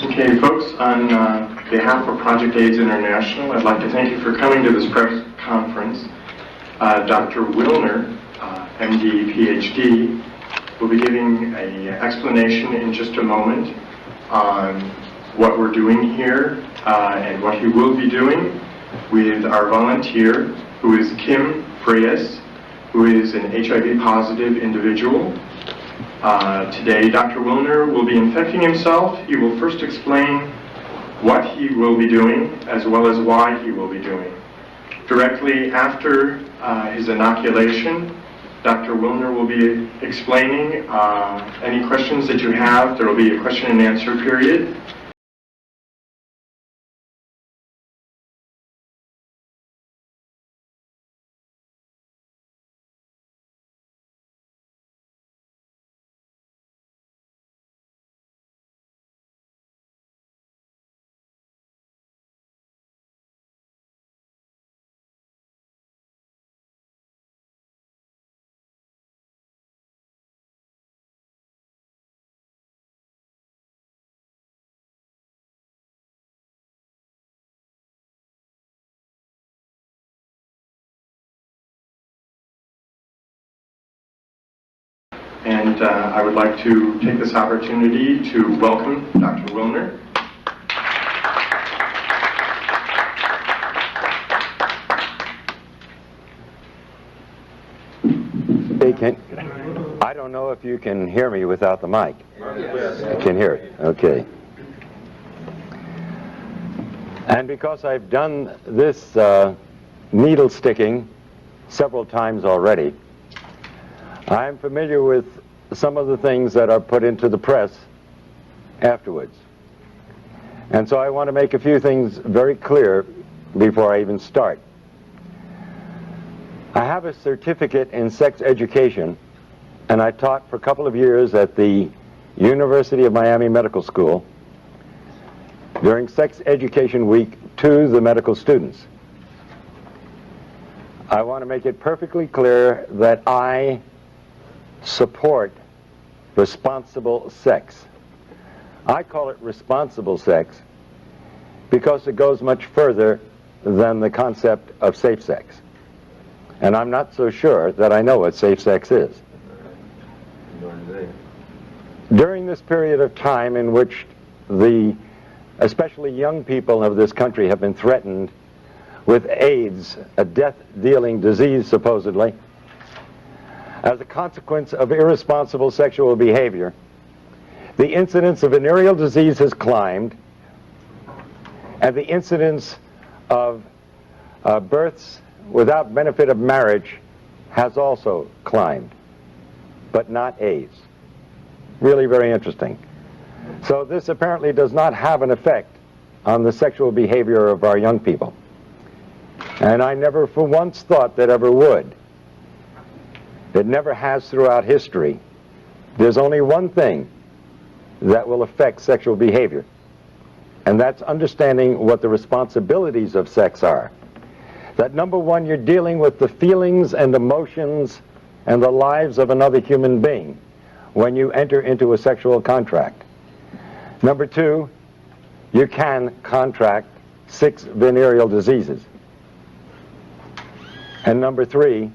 Okay, folks, on behalf of Project AIDS International, I'd like to thank you for coming to this press conference. Dr. Willner, MD, PhD, will be giving an explanation in just a moment on what we're doing here and what he will be doing with our volunteer, who is Kim Reyes, who is an HIV positive individual. Today, Dr. Willner will be infecting himself. He will first explain what he will be doing, as well as why he will be doing. Directly after his inoculation, Dr. Willner will be explaining any questions that you have. There will be a question and answer period. And I would like to take this opportunity to welcome Dr. Willner. Hey, I don't know if you can hear me without the mic. Yes. I can hear it. Okay. And because I've done this needle sticking several times already, I'm familiar with some of the things that are put into the press afterwards. And so I want to make a few things very clear before I even start. I have a certificate in sex education, and I taught for a couple of years at the University of Miami Medical School during Sex Education Week to the medical students. I want to make it perfectly clear that I support responsible sex. I call it responsible sex because it goes much further than the concept of safe sex. And I'm not so sure that I know what safe sex is. During this period of time in which especially young people of this country have been threatened with AIDS, a death-dealing disease supposedly, as a consequence of irresponsible sexual behavior, the incidence of venereal disease has climbed, and the incidence of births without benefit of marriage has also climbed, but not AIDS. Really very interesting. So this apparently does not have an effect on the sexual behavior of our young people. And I never for once thought that ever would. It never has throughout history. There's only one thing that will affect sexual behavior, and that's understanding what the responsibilities of sex are. That number one, you're dealing with the feelings and emotions and the lives of another human being when you enter into a sexual contract. Number two, you can contract 6 venereal diseases. And number three,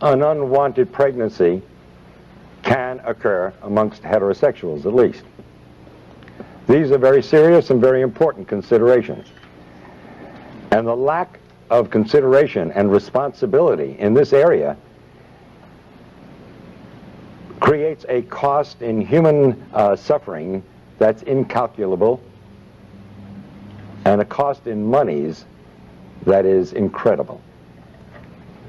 an unwanted pregnancy can occur amongst heterosexuals, at least. These are very serious and very important considerations. And the lack of consideration and responsibility in this area creates a cost in human suffering that's incalculable, and a cost in monies that is incredible.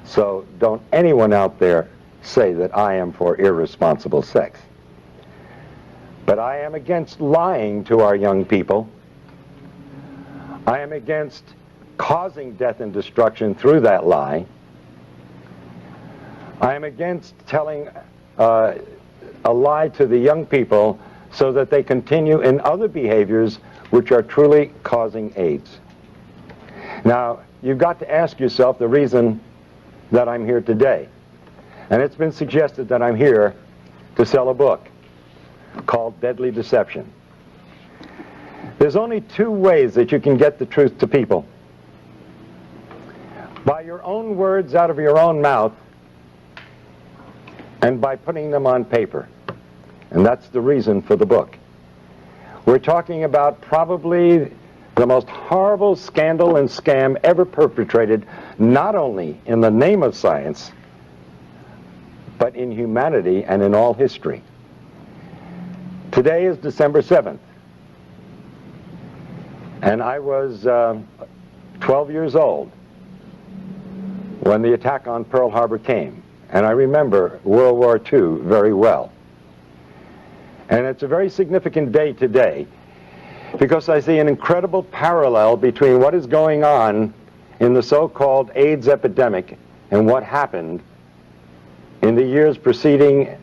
So don't anyone out there say that I am for irresponsible sex. But I am against lying to our young people. I am against causing death and destruction through that lie. I am against telling a lie to the young people so that they continue in other behaviors which are truly causing AIDS. Now, you've got to ask yourself the reason that I'm here today. And it's been suggested that I'm here to sell a book called Deadly Deception. There's only two ways that you can get the truth to people. By your own words out of your own mouth, and by putting them on paper. And that's the reason for the book. We're talking about probably the most horrible scandal and scam ever perpetrated, not only in the name of science, but in humanity and in all history. Today is December 7th, and I was 12 years old when the attack on Pearl Harbor came, and I remember World War II very well. And it's a very significant day today because I see an incredible parallel between what is going on in the so-called AIDS epidemic and what happened in the years preceding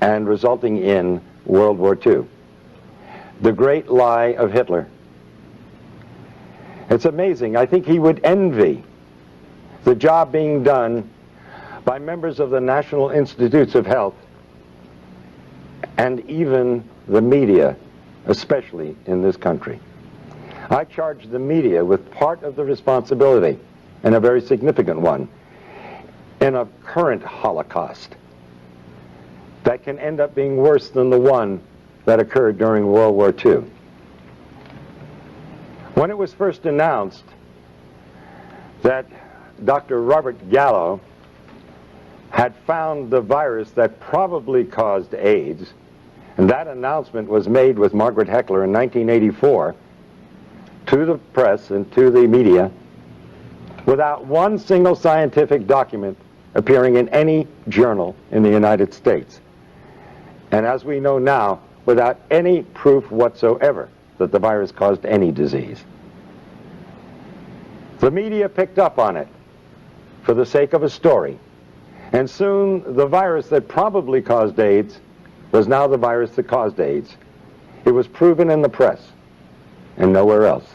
and resulting in World War II. The great lie of Hitler. It's amazing. I think he would envy the job being done by members of the National Institutes of Health and even the media, especially in this country. I charge the media with part of the responsibility, and a very significant one, in a current Holocaust that can end up being worse than the one that occurred during World War II. When it was first announced that Dr. Robert Gallo had found the virus that probably caused AIDS, and that announcement was made with Margaret Heckler in 1984 to the press and to the media without one single scientific document appearing in any journal in the United States. And as we know now, without any proof whatsoever that the virus caused any disease. The media picked up on it for the sake of a story. And soon the virus that probably caused AIDS was now the virus that caused AIDS. It was proven in the press and nowhere else.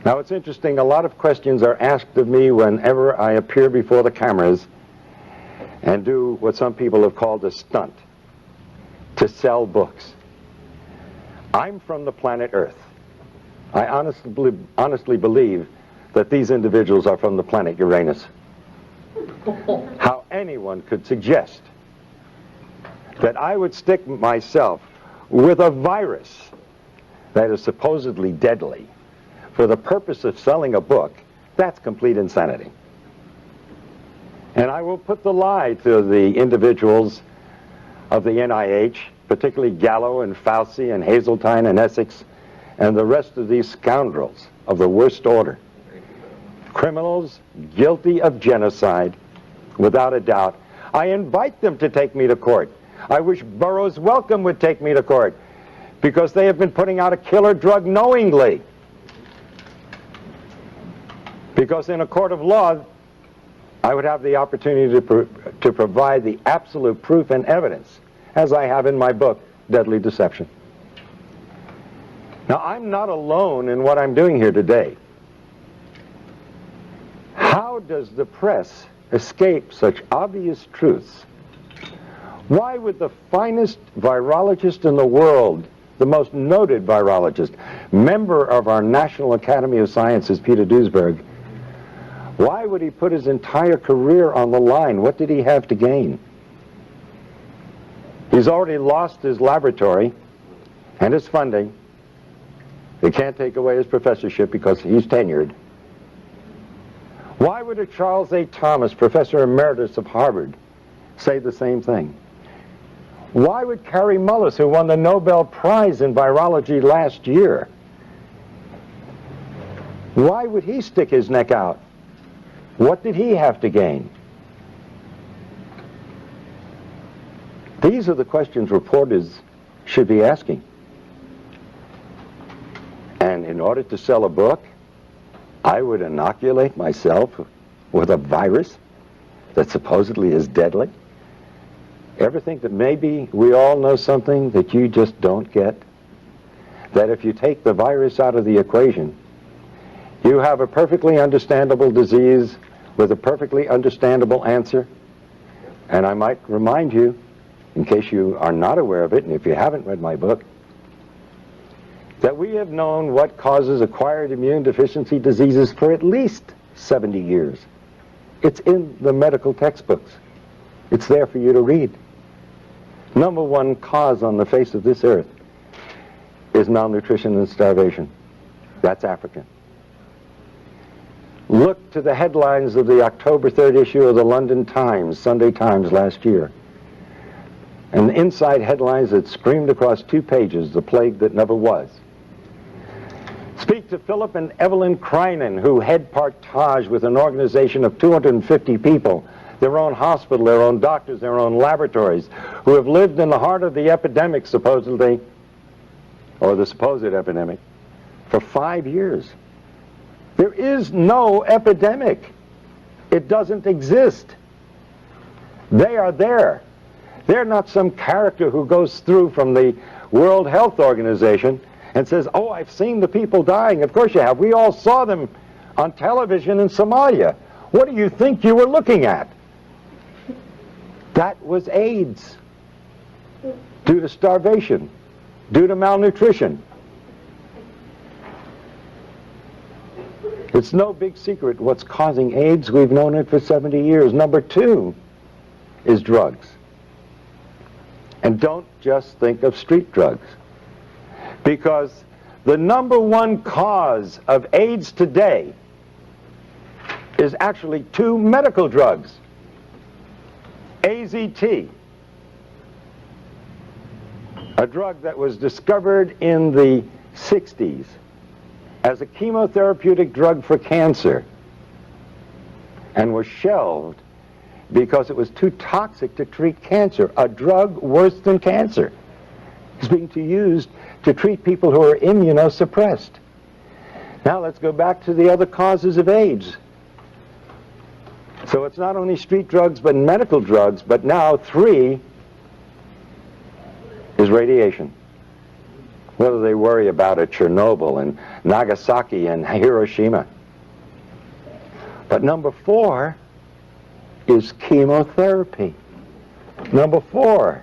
Now it's interesting, a lot of questions are asked of me whenever I appear before the cameras and do what some people have called a stunt, to sell books. I'm from the planet Earth. I honestly believe that these individuals are from the planet Uranus. How anyone could suggest that I would stick myself with a virus that is supposedly deadly for the purpose of selling a book, that's complete insanity. And I will put the lie to the individuals of the NIH, particularly Gallo and Fauci and Hazeltine and Essex and the rest of these scoundrels of the worst order. Criminals guilty of genocide, without a doubt. I invite them to take me to court. I wish Burroughs Wellcome would take me to court because they have been putting out a killer drug knowingly. Because in a court of law, I would have the opportunity to provide the absolute proof and evidence, as I have in my book, Deadly Deception. Now, I'm not alone in what I'm doing here today. How does the press escape such obvious truths? Why would the finest virologist in the world, the most noted virologist, member of our National Academy of Sciences, Peter Duesberg, why would he put his entire career on the line? What did he have to gain? He's already lost his laboratory and his funding. They can't take away his professorship because he's tenured. Why would a Charles A. Thomas, professor emeritus of Harvard, say the same thing? Why would Kary Mullis, who won the Nobel Prize in virology last year, why would he stick his neck out? What did he have to gain? These are the questions reporters should be asking. And in order to sell a book, I would inoculate myself with a virus that supposedly is deadly. Ever think that maybe we all know something that you just don't get? That if you take the virus out of the equation, you have a perfectly understandable disease with a perfectly understandable answer. And I might remind you, in case you are not aware of it, and if you haven't read my book, that we have known what causes acquired immune deficiency diseases for at least 70 years. It's in the medical textbooks. It's there for you to read. Number one cause on the face of this earth is malnutrition and starvation. That's African. Look to the headlines of the October 3rd issue of the London Times, Sunday Times last year. And inside headlines that screamed across 2 pages, the plague that never was. Speak to Philip and Evelyn Kreinen, who head Partage with an organization of 250 people, their own hospital, their own doctors, their own laboratories, who have lived in the heart of the epidemic, supposedly, or the supposed epidemic, for 5 years. There is no epidemic. It doesn't exist. They are there. They're not some character who goes through from the World Health Organization and says, oh, I've seen the people dying. Of course you have. We all saw them on television in Somalia. What do you think you were looking at? That was AIDS, due to starvation, due to malnutrition. It's no big secret what's causing AIDS. We've known it for 70 years. Number 2 is drugs. And don't just think of street drugs, because the number one cause of AIDS today is actually 2 medical drugs. AZT, a drug that was discovered in the 60s as a chemotherapeutic drug for cancer and was shelved because it was too toxic to treat cancer. A drug worse than cancer is being used to treat people who are immunosuppressed. Now let's go back to the other causes of AIDS. So it's not only street drugs but medical drugs, but now 3 is radiation. What do they worry about at Chernobyl and Nagasaki and Hiroshima? But number 4 is chemotherapy. Number 4.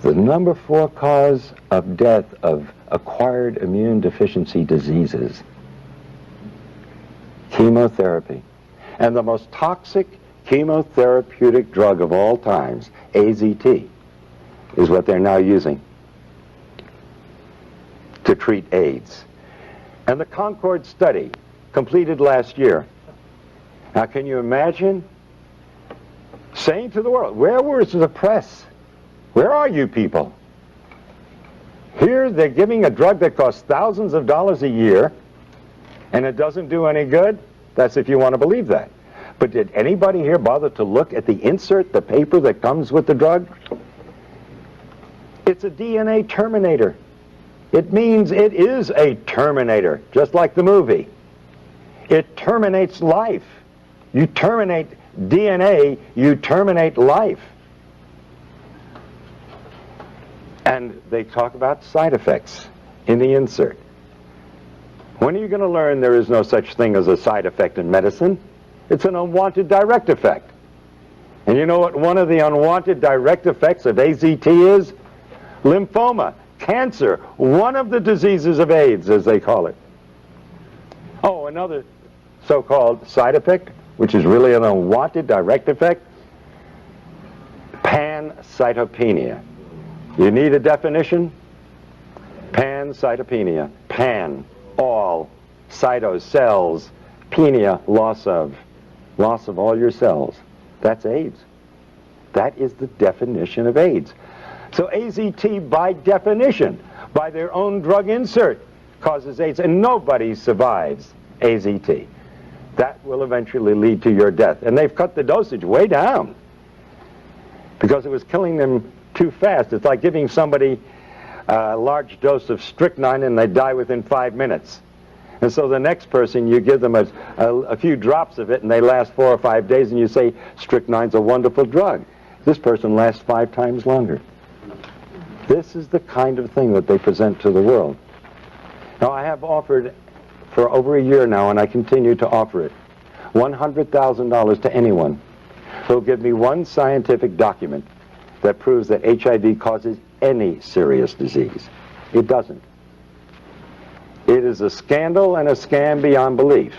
The number 4 cause of death of acquired immune deficiency diseases. Chemotherapy. And the most toxic chemotherapeutic drug of all times, AZT, is what they're now using to treat AIDS. And the Concord study, completed last year. Now, can you imagine saying to the world, where was the press? Where are you people? Here they're giving a drug that costs thousands of dollars a year, and it doesn't do any good? That's if you want to believe that. But did anybody here bother to look at the insert, the paper that comes with the drug? It's a DNA terminator. It means it is a terminator, just like the movie. It terminates life. You terminate DNA, you terminate life. And they talk about side effects in the insert. When are you going to learn there is no such thing as a side effect in medicine? It's an unwanted direct effect. And you know what one of the unwanted direct effects of AZT is? Lymphoma, cancer, one of the diseases of AIDS, as they call it. Oh, another so-called side effect, which is really an unwanted direct effect, pancytopenia. You need a definition? Pancytopenia. Pan, all, cyto, cells, penia, loss of all your cells. That's AIDS. That is the definition of AIDS. So AZT, by definition, by their own drug insert, causes AIDS, and nobody survives AZT. That will eventually lead to your death. And they've cut the dosage way down because it was killing them too fast. It's like giving somebody a large dose of strychnine and they die within 5 minutes. And so the next person, you give them a few drops of it and they last 4 or 5 days, and you say, strychnine's a wonderful drug. This person lasts 5 times longer. This is the kind of thing that they present to the world. Now, I have offered for over a year now, and I continue to offer it, $100,000 to anyone who will give me one scientific document that proves that HIV causes any serious disease. It doesn't. It is a scandal and a scam beyond belief.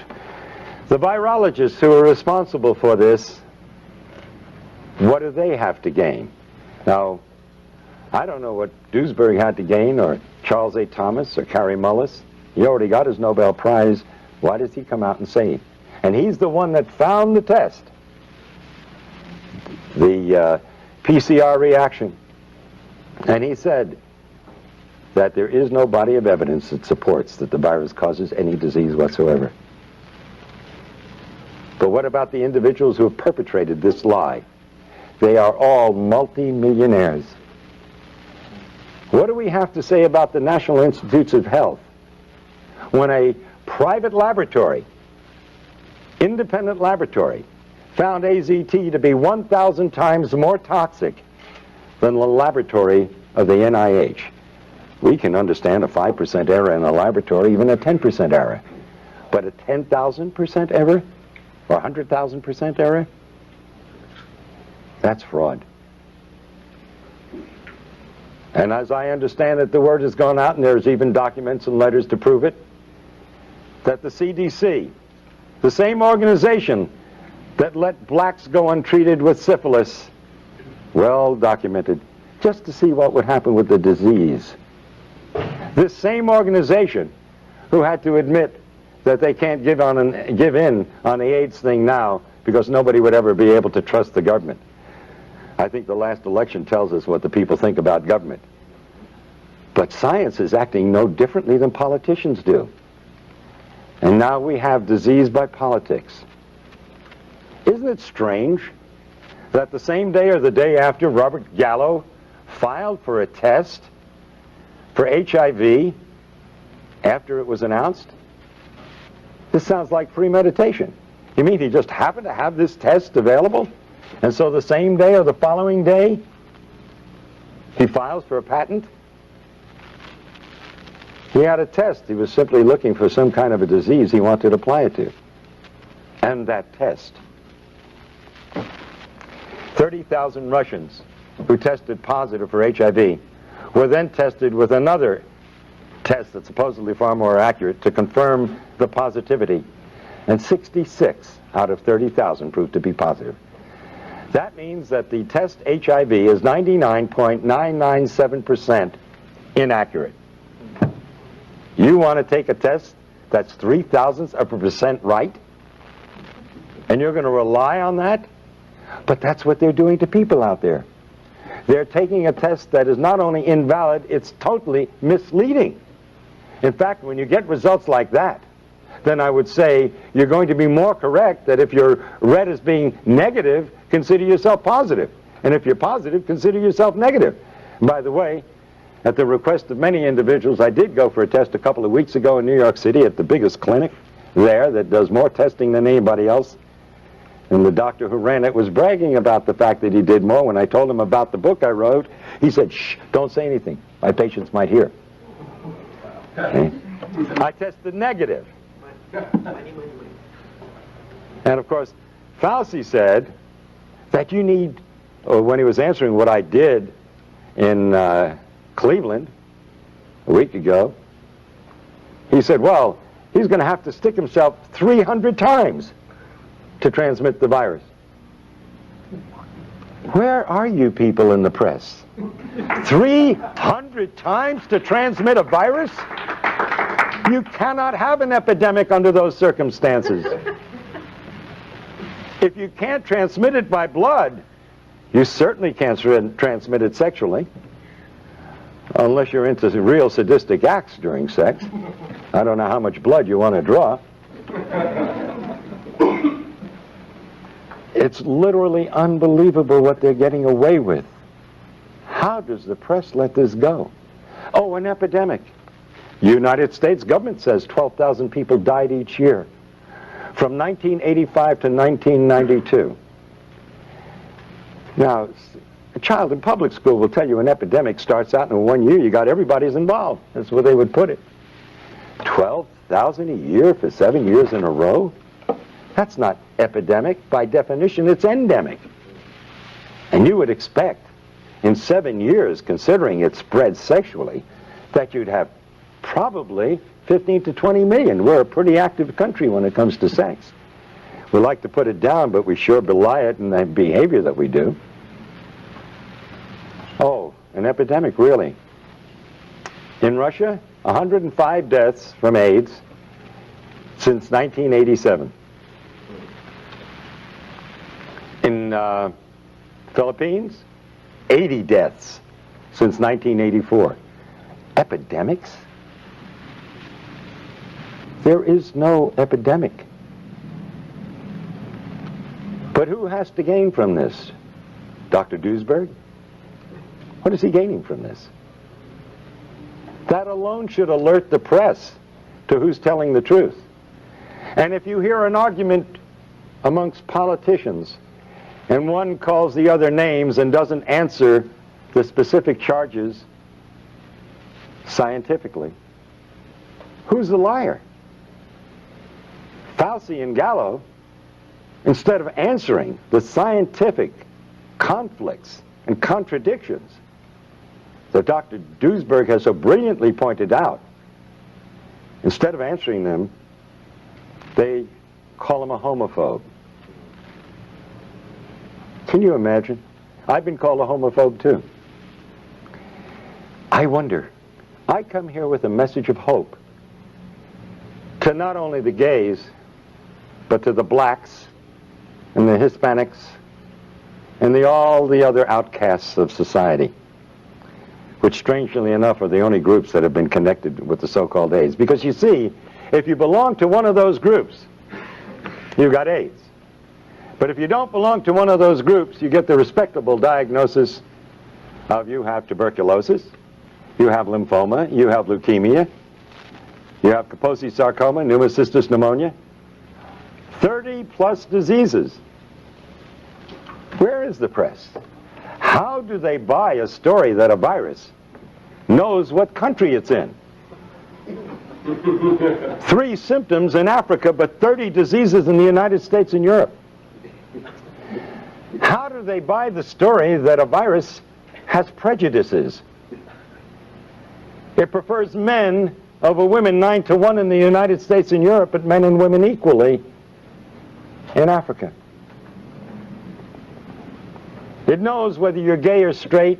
The virologists who are responsible for this, what do they have to gain? Now, I don't know what Duesbury had to gain, or Charles A. Thomas, or Kary Mullis. He already got his Nobel Prize. Why does he come out and say it? And he's the one that found the test, the PCR reaction. And he said that there is no body of evidence that supports that the virus causes any disease whatsoever. But what about the individuals who have perpetrated this lie? They are all multi-millionaires. What do we have to say about the National Institutes of Health when a private laboratory, independent laboratory, found AZT to be 1,000 times more toxic than the laboratory of the NIH? We can understand a 5% error in a laboratory, even a 10% error. But a 10,000% error? Or 100,000% error? That's fraud. And as I understand it, the word has gone out, and there's even documents and letters to prove it, that the CDC, the same organization that let blacks go untreated with syphilis, well documented, just to see what would happen with the disease. This same organization who had to admit that they can't give in on the AIDS thing now because nobody would ever be able to trust the government. I think the last election tells us what the people think about government. But science is acting no differently than politicians do. And now we have disease by politics. Isn't it strange that the same day or the day after Robert Gallo filed for a test for HIV after it was announced? This sounds like premeditation. You mean he just happened to have this test available? And so the same day or the following day, he files for a patent? He had a test. He was simply looking for some kind of a disease he wanted to apply it to. And that test. 30,000 Russians who tested positive for HIV were then tested with another test that's supposedly far more accurate to confirm the positivity. And 66 out of 30,000 proved to be positive. That means that the test HIV is 99.997% inaccurate. You want to take a test that's 0.003% right? And you're going to rely on that? But that's what they're doing to people out there. They're taking a test that is not only invalid, it's totally misleading. In fact, when you get results like that, then I would say you're going to be more correct that if you're read as being negative, consider yourself positive. And if you're positive, consider yourself negative. And by the way, at the request of many individuals, I did go for a test a couple of weeks ago in New York City at the biggest clinic there that does more testing than anybody else. And the doctor who ran it was bragging about the fact that he did more. When I told him about the book I wrote, he said, "Shh, don't say anything. My patients might hear." Okay. I tested negative. And of course, Fauci said that you need, or when he was answering what I did in Cleveland a week ago, he said, well, he's going to have to stick himself 300 times to transmit the virus. Where are you people in the press? 300 times to transmit a virus? You cannot have an epidemic under those circumstances. If you can't transmit it by blood, you certainly can't transmit it sexually, unless you're into real sadistic acts during sex. I don't know how much blood you want to draw. It's literally unbelievable what they're getting away with. How does the press let this go? Oh, an epidemic. United States government says 12,000 people died each year from 1985 to 1992. Now, a child in public school will tell you an epidemic starts out in 1 year. You got everybody's involved. That's where they would put it. 12,000 a year for 7 years in a row? That's not epidemic. By definition, it's endemic. And you would expect in 7 years, considering it spread sexually, that you'd have probably 15 to 20 million. We're a pretty active country when it comes to sex. We like to put it down, but we sure belie it in the behavior that we do. Oh, an epidemic, really. In Russia, 105 deaths from AIDS since 1987. In Philippines, 80 deaths since 1984. Epidemics? There is no epidemic. But who has to gain from this? Dr. Duesberg? What is he gaining from this? That alone should alert the press to who's telling the truth. And if you hear an argument amongst politicians and one calls the other names and doesn't answer the specific charges scientifically, who's the liar? Fauci and Gallo, instead of answering the scientific conflicts and contradictions that Dr. Duesberg has so brilliantly pointed out, instead of answering them, they call him a homophobe. Can you imagine? I've been called a homophobe too. I wonder, I come here with a message of hope to not only the gays, but to the blacks and the Hispanics and all the other outcasts of society, which strangely enough are the only groups that have been connected with the so-called AIDS. Because you see, if you belong to one of those groups, you've got AIDS. But if you don't belong to one of those groups, you get the respectable diagnosis of you have tuberculosis, you have lymphoma, you have leukemia, you have Kaposi sarcoma, pneumocystis pneumonia, 30 plus diseases. Where is the press? How do they buy a story that a virus knows what country it's in? 3 symptoms in Africa, but 30 diseases in the United States and Europe. How do they buy the story that a virus has prejudices? It prefers men over women 9 to 1 in the United States and Europe, but men and women equally in Africa. It knows whether you're gay or straight,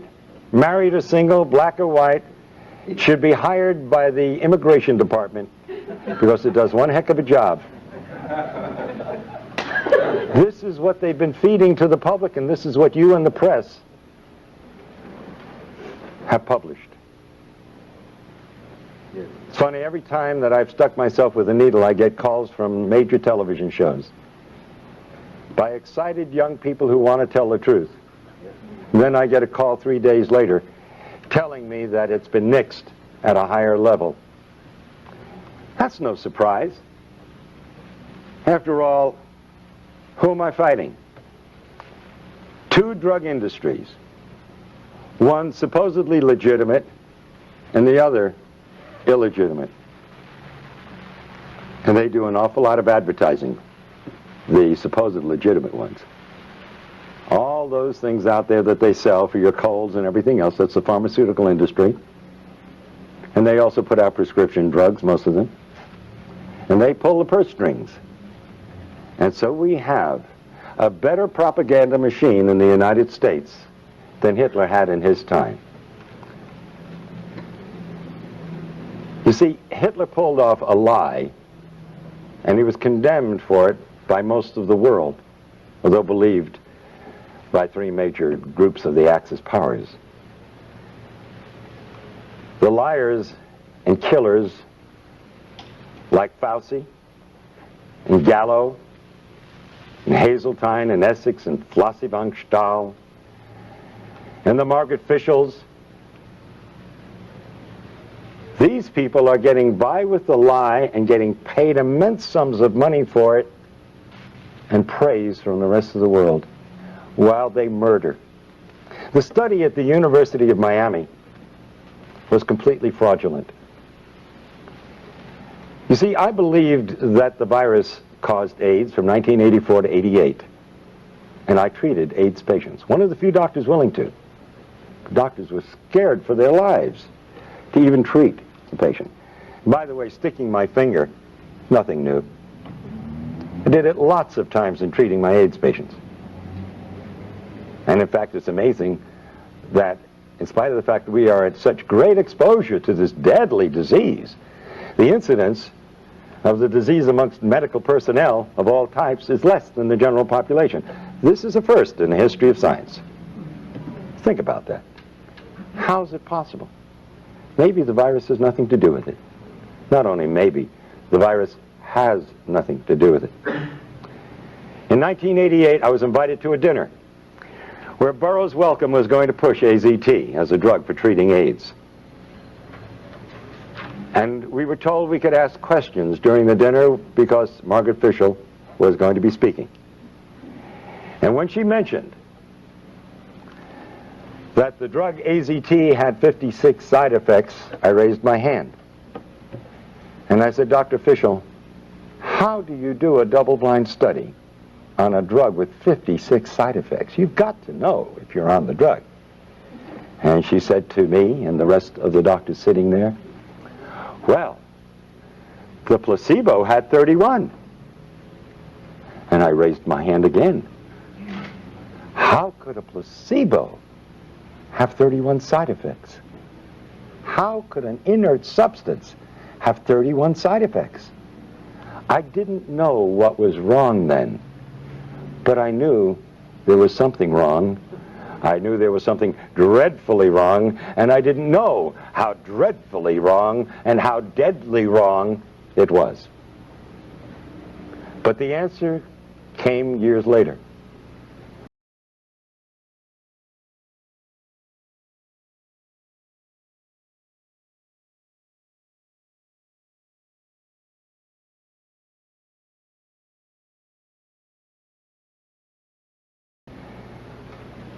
married or single, black or white. It should be hired by the immigration department because it does one heck of a job. This is what they've been feeding to the public, and this is what you and the press have published. It's funny, every time that I've stuck myself with a needle, I get calls from major television shows by excited young people who want to tell the truth. And then I get a call 3 days later telling me that it's been nixed at a higher level. That's no surprise. After all, who am I fighting? 2 drug industries. One supposedly legitimate and the other illegitimate. And they do an awful lot of advertising, the supposed legitimate ones. All those things out there that they sell for your colds and everything else, that's the pharmaceutical industry. And they also put out prescription drugs, most of them. And they pull the purse strings. And so we have a better propaganda machine in the United States than Hitler had in his time. You see, Hitler pulled off a lie, and he was condemned for it by most of the world, although believed by 3 major groups of the Axis powers. The liars and killers like Fauci and Gallo and Hazeltine and Essex and Flossie von Stahl and the Margaret Fischels, these people are getting by with the lie and getting paid immense sums of money for it and praise from the rest of the world while they murder. The study at the University of Miami was completely fraudulent. You see, I believed that the virus caused AIDS from 1984 to 88, and I treated AIDS patients. One of the few doctors willing to. Doctors were scared for their lives to even treat the patient. By the way, sticking my finger, nothing new. I did it lots of times in treating my AIDS patients. And in fact, it's amazing that in spite of the fact that we are at such great exposure to this deadly disease, the incidence of the disease amongst medical personnel of all types is less than the general population. This is a first in the history of science. Think about that. How is it possible? Maybe the virus has nothing to do with it. Not only maybe, the virus has nothing to do with it. In 1988, I was invited to a dinner where Burroughs Wellcome was going to push AZT as a drug for treating AIDS. And we were told we could ask questions during the dinner because Margaret Fischel was going to be speaking. And when she mentioned that the drug AZT had 56 side effects, I raised my hand. And I said, Dr. Fischel, how do you do a double-blind study on a drug with 56 side effects? You've got to know if you're on the drug. And she said to me and the rest of the doctors sitting there, well, the placebo had 31. And I raised my hand again. How could a placebo have 31 side effects? How could an inert substance have 31 side effects? I didn't know what was wrong then, but I knew there was something wrong. I knew there was something dreadfully wrong, and I didn't know how dreadfully wrong and how deadly wrong it was. But the answer came years later.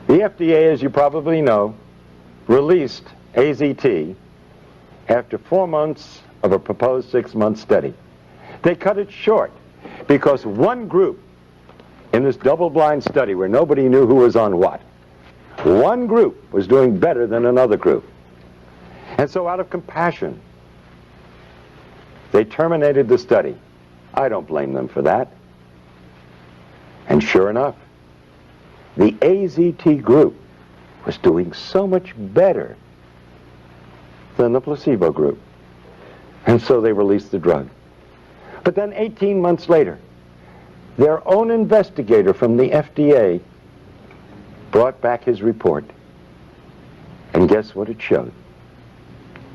The FDA, as you probably know, released AZT after 4 months of a proposed 6-month study. They cut it short because one group in this double-blind study where nobody knew who was on what, one group was doing better than another group. And so out of compassion, they terminated the study. I don't blame them for that. And sure enough, the AZT group was doing so much better than the placebo group. And so they released the drug. But then 18 months later, their own investigator from the FDA brought back his report. And guess what it showed?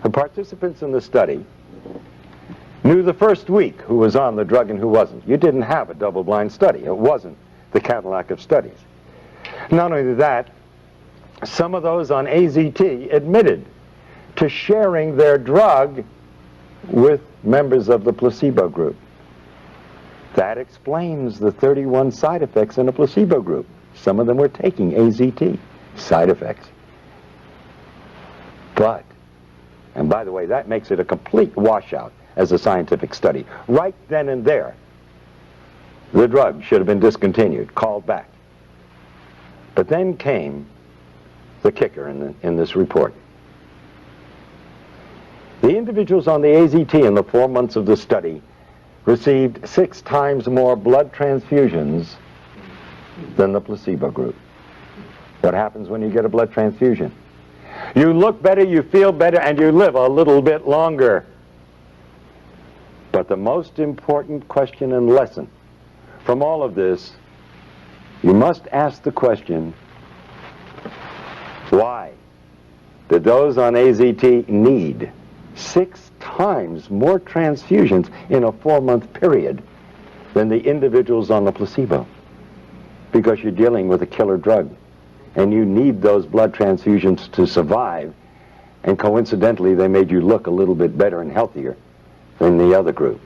The participants in the study knew the first week who was on the drug and who wasn't. You didn't have a double-blind study. It wasn't the Cadillac of studies. Not only that, some of those on AZT admitted to sharing their drug with members of the placebo group. That explains the 31 side effects in a placebo group. Some of them were taking AZT. Side effects. But, and by the way, that makes it a complete washout as a scientific study. Right then and there, the drug should have been discontinued, called back. But then came the kicker in this report. The individuals on the AZT in the 4 months of the study received 6 times more blood transfusions than the placebo group. What happens when you get a blood transfusion? You look better, you feel better, and you live a little bit longer. But the most important question and lesson from all of this, you must ask the question, why did those on AZT need 6 times more transfusions in a 4-month period than the individuals on the placebo? Because you're dealing with a killer drug, and you need those blood transfusions to survive, and coincidentally they made you look a little bit better and healthier than the other group.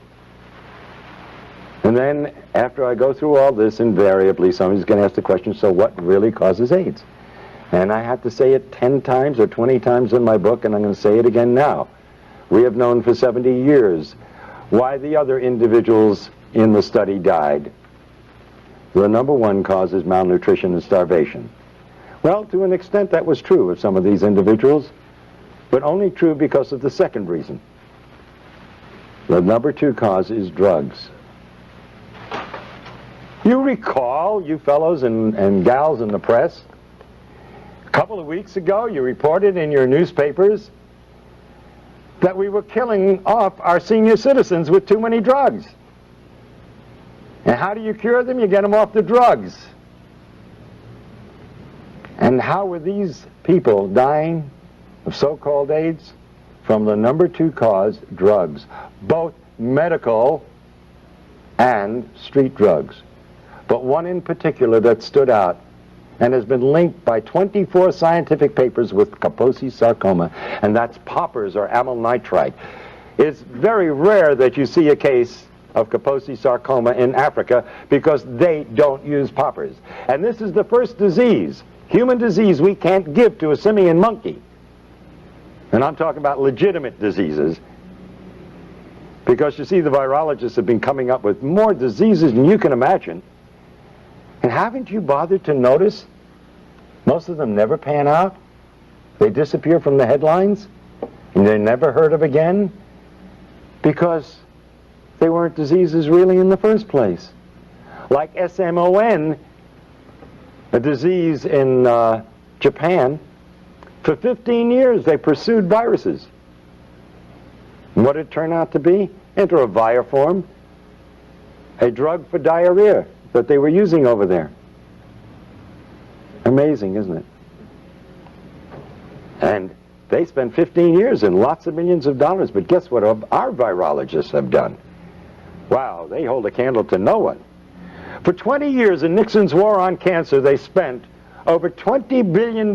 And then, after I go through all this, invariably somebody's going to ask the question, so what really causes AIDS? And I have to say it 10 times or 20 times in my book, and I'm going to say it again now. We have known for 70 years why the other individuals in the study died. The number one cause is malnutrition and starvation. Well, to an extent that was true of some of these individuals, but only true because of the second reason. The number 2 cause is drugs. You recall, you fellows and gals in the press, a couple of weeks ago you reported in your newspapers that we were killing off our senior citizens with too many drugs. And how do you cure them? You get them off the drugs. And how were these people dying of so-called AIDS? From the number 2 cause, drugs. Both medical and street drugs. But one in particular that stood out and has been linked by 24 scientific papers with Kaposi sarcoma, and that's poppers or amyl nitrite. It's very rare that you see a case of Kaposi sarcoma in Africa because they don't use poppers. And this is the first disease, human disease, we can't give to a simian monkey. And I'm talking about legitimate diseases, because you see the virologists have been coming up with more diseases than you can imagine. And haven't you bothered to notice most of them never pan out? They disappear from the headlines and they're never heard of again because they weren't diseases really in the first place. Like SMON, a disease in Japan. For 15 years they pursued viruses. And what did it turn out to be? Enteroviroform, a drug for diarrhea that they were using over there. Amazing, isn't it? And they spent 15 years and lots of millions of dollars, but guess what our virologists have done? Wow, they hold a candle to no one. For 20 years in Nixon's war on cancer, they spent over $20 billion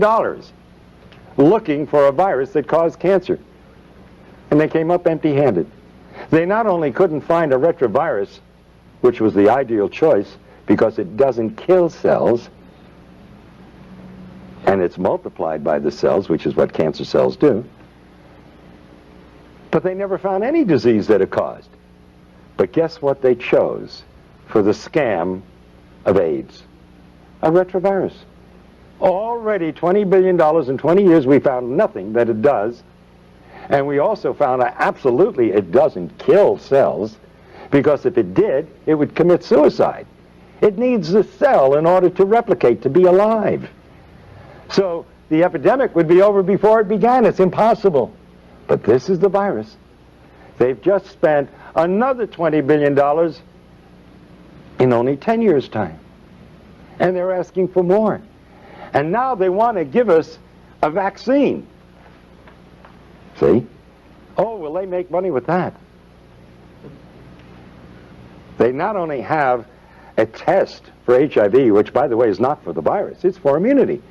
looking for a virus that caused cancer. And they came up empty-handed. They not only couldn't find a retrovirus, which was the ideal choice because it doesn't kill cells, and it's multiplied by the cells, which is what cancer cells do, but they never found any disease that it caused. But guess what they chose for the scam of AIDS? A retrovirus. Already $20 billion in 20 years, we found nothing that it does. And we also found that absolutely it doesn't kill cells, because if it did, it would commit suicide. It needs the cell in order to replicate, to be alive. So the epidemic would be over before it began. It's impossible. But this is the virus. They've just spent another $20 billion in only 10 years' time. And they're asking for more. And now they want to give us a vaccine. See? Oh, will they make money with that? They not only have a test for HIV, which, by the way, is not for the virus. It's for immunity.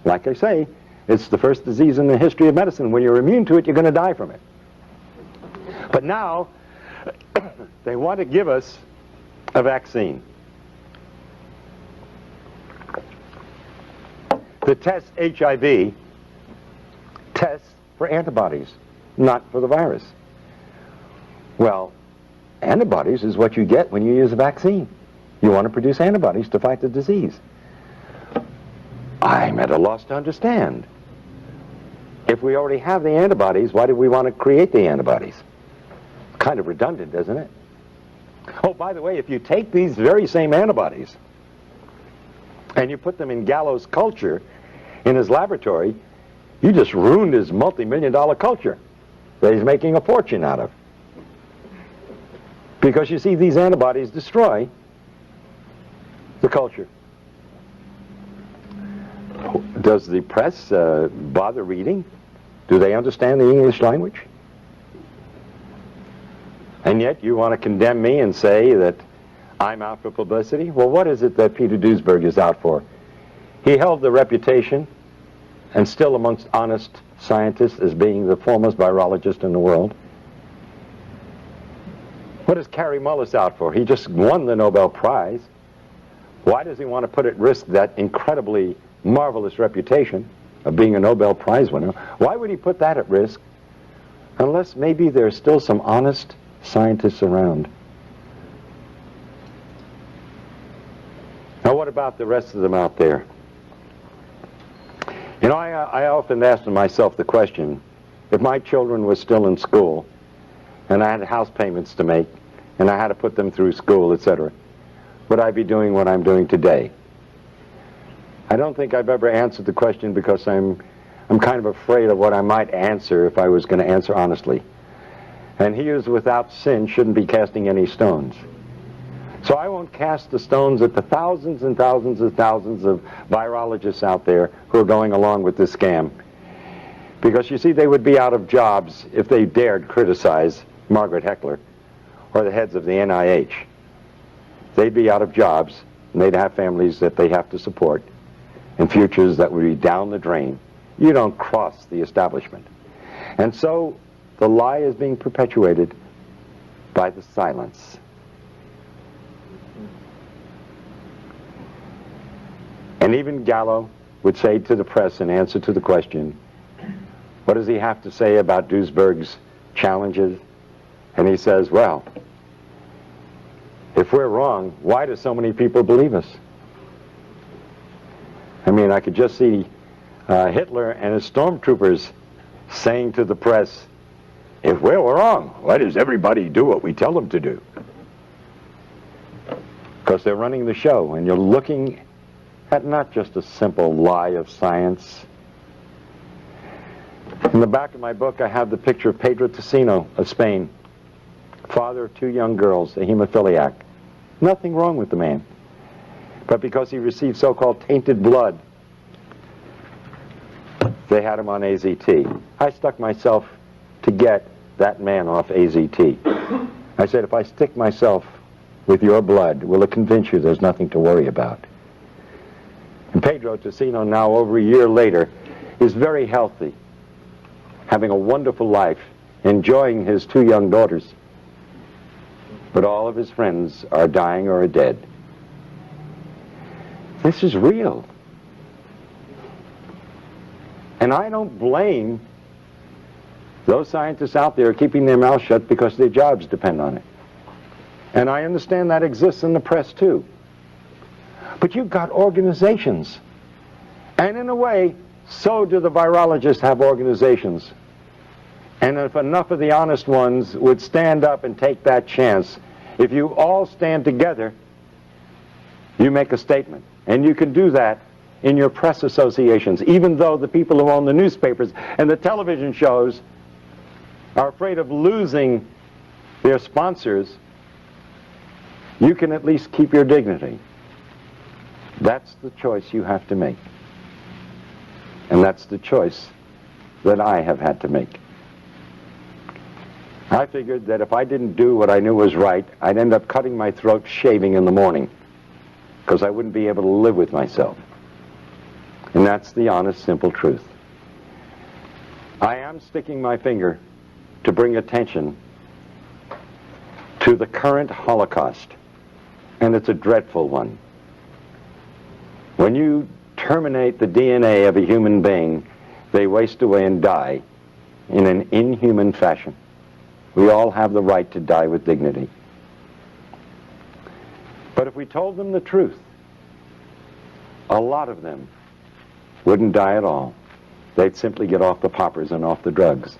Like I say, it's the first disease in the history of medicine. When you're immune to it, you're going to die from it. But now, they want to give us a vaccine. The test HIV tests for antibodies, not for the virus. Well, antibodies is what you get when you use a vaccine. You want to produce antibodies to fight the disease. I'm at a loss to understand. If we already have the antibodies, why do we want to create the antibodies? Kind of redundant, isn't it? Oh, by the way, if you take these very same antibodies and you put them in Gallo's culture in his laboratory, you just ruined his multi-million-dollar culture that he's making a fortune out of. Because you see, these antibodies destroy the culture. Does the press bother reading? Do they understand the English language? And yet you want to condemn me and say that I'm out for publicity? Well, what is it that Peter Duesberg is out for? He held the reputation, and still amongst honest scientists, as being the foremost virologist in the world. What is Kary Mullis out for? He just won the Nobel Prize. Why does he want to put at risk that incredibly marvelous reputation of being a Nobel Prize winner? Why would he put that at risk? Unless maybe there's still some honest scientists around. Now what about the rest of them out there? You know, I often ask myself the question, if my children were still in school, and I had house payments to make, and I had to put them through school, etc., would I be doing what I'm doing today? I don't think I've ever answered the question because I'm kind of afraid of what I might answer if I was going to answer honestly. And he who is without sin shouldn't be casting any stones. So I won't cast the stones at the thousands and thousands and thousands of virologists out there who are going along with this scam. Because you see, they would be out of jobs if they dared criticize Margaret Heckler or the heads of the NIH. They'd be out of jobs, and they'd have families that they have to support, and futures that would be down the drain. You don't cross the establishment. And so the lie is being perpetuated by the silence. And even Gallo would say to the press in answer to the question, what does he have to say about Duisberg's challenges? And he says, well, if we're wrong, why do so many people believe us? I mean, I could just see Hitler and his stormtroopers saying to the press, if we're wrong, why does everybody do what we tell them to do? Because they're running the show, and you're looking at not just a simple lie of science. In the back of my book, I have the picture of Pedro Tocino of Spain, father of 2 young girls, a hemophiliac. Nothing wrong with the man. But because he received so-called tainted blood, they had him on AZT. I stuck myself to get that man off AZT. I said, if I stick myself with your blood, will it convince you there's nothing to worry about? And Pedro Tocino, now over a year later, is very healthy, having a wonderful life, enjoying his 2 young daughters. But all of his friends are dying or are dead. This is real. And I don't blame those scientists out there keeping their mouths shut because their jobs depend on it. And I understand that exists in the press too. But you've got organizations. And in a way, so do the virologists have organizations. And if enough of the honest ones would stand up and take that chance, if you all stand together, you make a statement. And you can do that in your press associations, even though the people who own the newspapers and the television shows are afraid of losing their sponsors. You can at least keep your dignity. That's the choice you have to make. And that's the choice that I have had to make. I figured that if I didn't do what I knew was right, I'd end up cutting my throat shaving in the morning, because I wouldn't be able to live with myself. And that's the honest, simple truth. I am sticking my finger to bring attention to the current Holocaust, and it's a dreadful one. When you terminate the DNA of a human being, they waste away and die in an inhuman fashion. We all have the right to die with dignity. But if we told them the truth, a lot of them wouldn't die at all. They'd simply get off the poppers and off the drugs.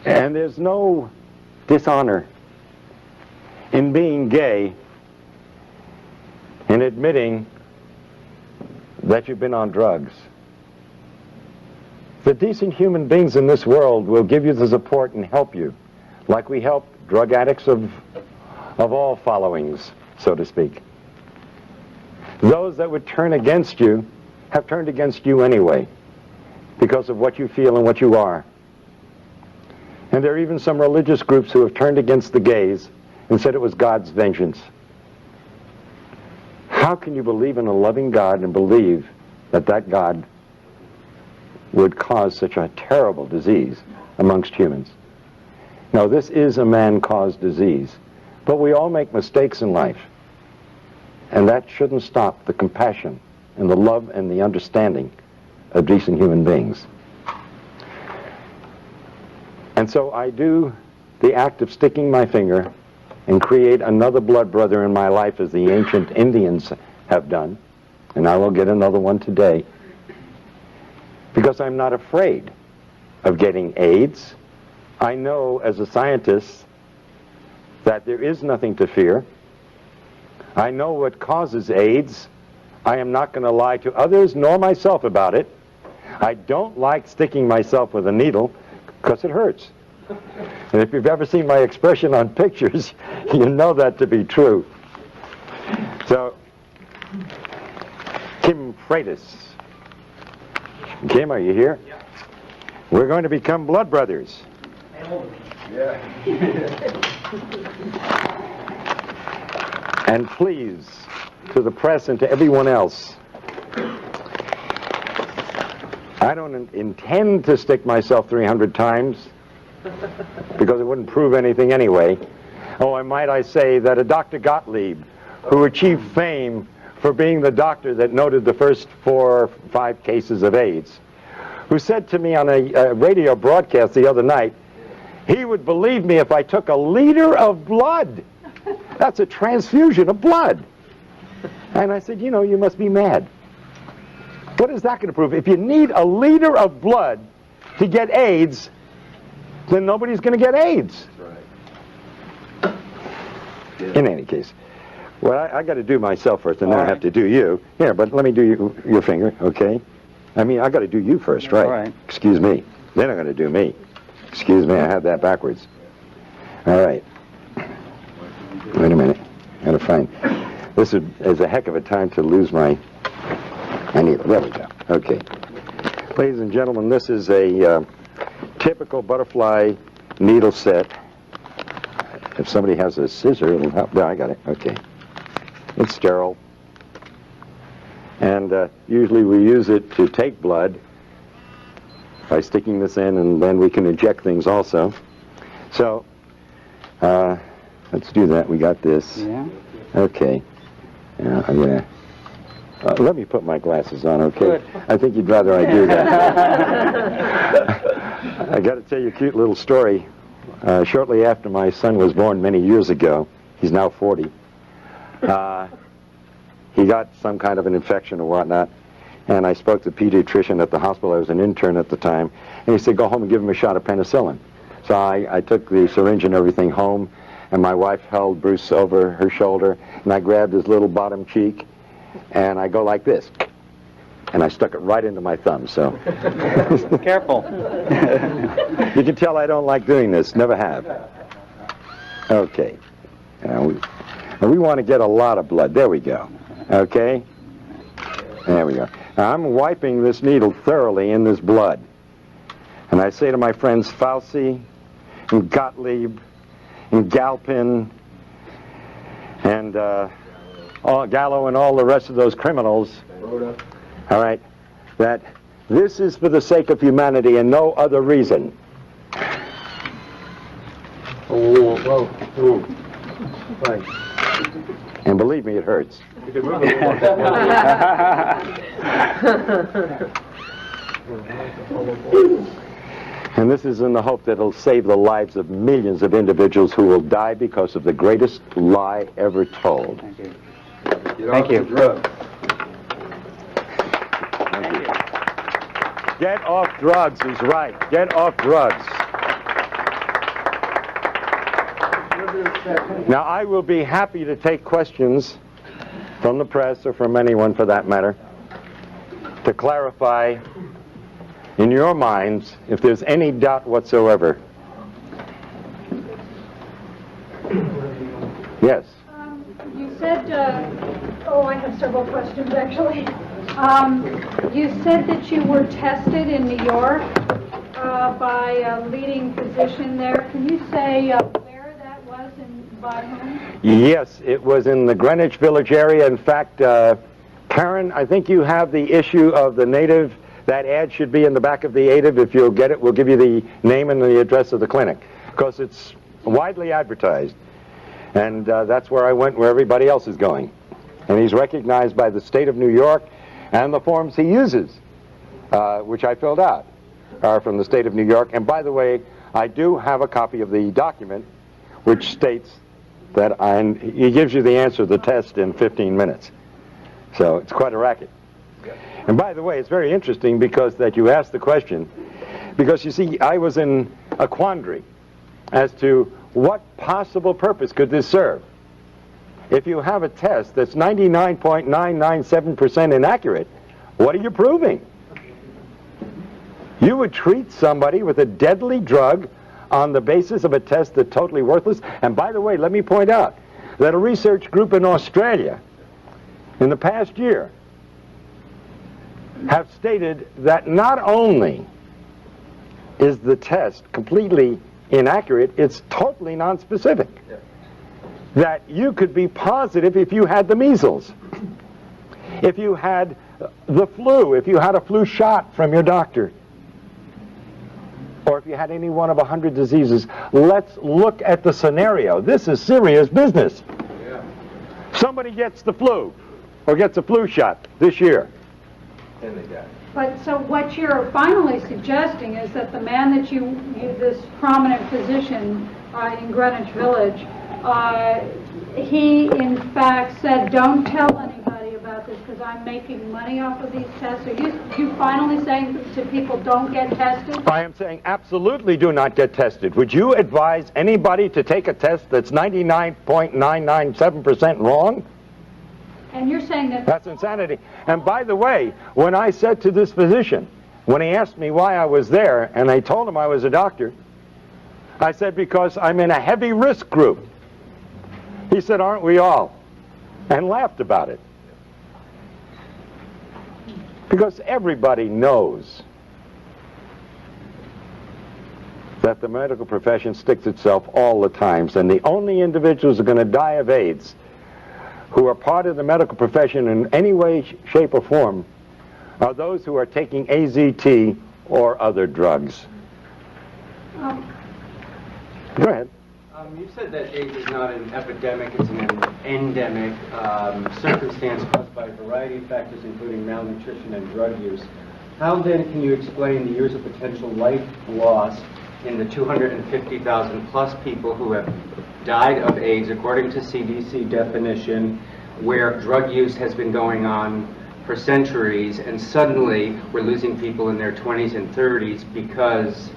And there's no dishonor in being gay and admitting that you've been on drugs. The decent human beings in this world will give you the support and help you, like we help drug addicts of all followings, so to speak. Those that would turn against you have turned against you anyway, because of what you feel and what you are. And there are even some religious groups who have turned against the gays and said it was God's vengeance. How can you believe in a loving God and believe that that God would cause such a terrible disease amongst humans? Now, this is a man-caused disease, but we all make mistakes in life, and that shouldn't stop the compassion and the love and the understanding of decent human beings. And so I do the act of sticking my finger and create another blood brother in my life, as the ancient Indians have done, and I will get another one today. because I'm not afraid of getting AIDS. I know as a scientist that there is nothing to fear. I know what causes AIDS. I am not going to lie to others nor myself about it. I don't like sticking myself with a needle because it hurts. And if you've ever seen my expression on pictures, you know that to be true. So, Kim Freitas. Kim, are you here? Yeah. We're going to become blood brothers. Yeah. And please, to the press and to everyone else, I don't intend to stick myself 300 times because it wouldn't prove anything anyway. Oh, and might I say that a Dr. Gottlieb, who achieved fame for being the doctor that noted the first 4 or 5 cases of AIDS, who said to me on a radio broadcast the other night, he would believe me if I took a liter of blood. That's a transfusion of blood. And I said, you know, you must be mad. What is that going to prove? If you need a liter of blood to get AIDS, then nobody's going to get AIDS. That's right. Yeah. In any case, well, I got to do myself first, and then I have to do you. Here, but let me do your finger, okay? I mean, I got to do you first, right? All right. Excuse me. Then I'm going to do me. Excuse me, I had that backwards. All right. Wait a minute. I got to find. This is a heck of a time to lose my needle. There we go. Okay. Ladies and gentlemen, this is a typical butterfly needle set. If somebody has a scissor, it'll help. No, I got it. Okay. It's sterile. And usually we use it to take blood by sticking this in, and then we can inject things also. So, let's do that. We got this. Yeah. Okay. Now, I'm going to... let me put my glasses on, okay? Good. I think you'd rather I do that. I got to tell you a cute little story. Shortly after my son was born many years ago, he's now 40, he got some kind of an infection or whatnot, and I spoke to the pediatrician at the hospital. I was an intern at the time, and he said, go home and give him a shot of penicillin. So I took the syringe and everything home, and my wife held Bruce over her shoulder, and I grabbed his little bottom cheek, and I go like this, and I stuck it right into my thumb, so. Careful. You can tell I don't like doing this, never have. Okay. Now we want to get a lot of blood. There we go. Okay? There we go. Now I'm wiping this needle thoroughly in this blood. And I say to my friends Fauci and Gottlieb and Galpin and Gallo and all the rest of those criminals, all right, that this is for the sake of humanity and no other reason. Whoa, whoa, whoa. Right. And believe me, it hurts. You can move it a little more. And this is in the hope that it'll save the lives of millions of individuals who will die because of the greatest lie ever told. Thank you. Thank you. Drugs. Thank you. Get off drugs is right. Get off drugs. Now, I will be happy to take questions from the press or from anyone for that matter to clarify in your minds if there's any doubt whatsoever. Yes. You said, I have several questions actually. You said that you were tested in New York by a leading physician there. Can you say where that was and by whom? Yes, it was in the Greenwich Village area. In fact, Karen, I think you have the issue of the native. That ad should be in the back of the native. If you'll get it, we'll give you the name and the address of the clinic, because it's widely advertised. And that's where I went, where everybody else is going. And he's recognized by the state of New York, and the forms he uses, which I filled out, are from the state of New York. And by the way, I do have a copy of the document which states that he gives you the answer to the test in 15 minutes. So it's quite a racket. And by the way, it's very interesting because that you asked the question, because you see, I was in a quandary as to what possible purpose could this serve. If you have a test that's 99.997% inaccurate, what are you proving? You would treat somebody with a deadly drug on the basis of a test that's totally worthless. And by the way, let me point out that a research group in Australia in the past year have stated that not only is the test completely inaccurate, it's totally nonspecific. That you could be positive if you had the measles, if you had the flu, if you had a flu shot from your doctor, or if you had any one of 100 diseases. Let's look at the scenario. This is serious business. Somebody gets the flu, or gets a flu shot this year. But so what you're finally suggesting is that the man that this prominent physician in Greenwich Village, he in fact said, don't tell anybody about this because I'm making money off of these tests. Are you finally saying to people, don't get tested? I am saying absolutely do not get tested. Would you advise anybody to take a test that's 99.997% wrong? And you're saying that... That's insanity. And by the way, when I said to this physician, when he asked me why I was there, and I told him I was a doctor, I said, because I'm in a heavy risk group. He said, aren't we all? And laughed about it. Because everybody knows that the medical profession sticks itself all the time, and the only individuals who are going to die of AIDS who are part of the medical profession in any way, shape, or form are those who are taking AZT or other drugs. Go ahead. You said that AIDS is not an epidemic, it's an endemic circumstance caused by a variety of factors, including malnutrition and drug use. How then can you explain the years of potential life loss in the 250,000 plus people who have died of AIDS, according to CDC definition, where drug use has been going on for centuries, and suddenly we're losing people in their 20s and 30s because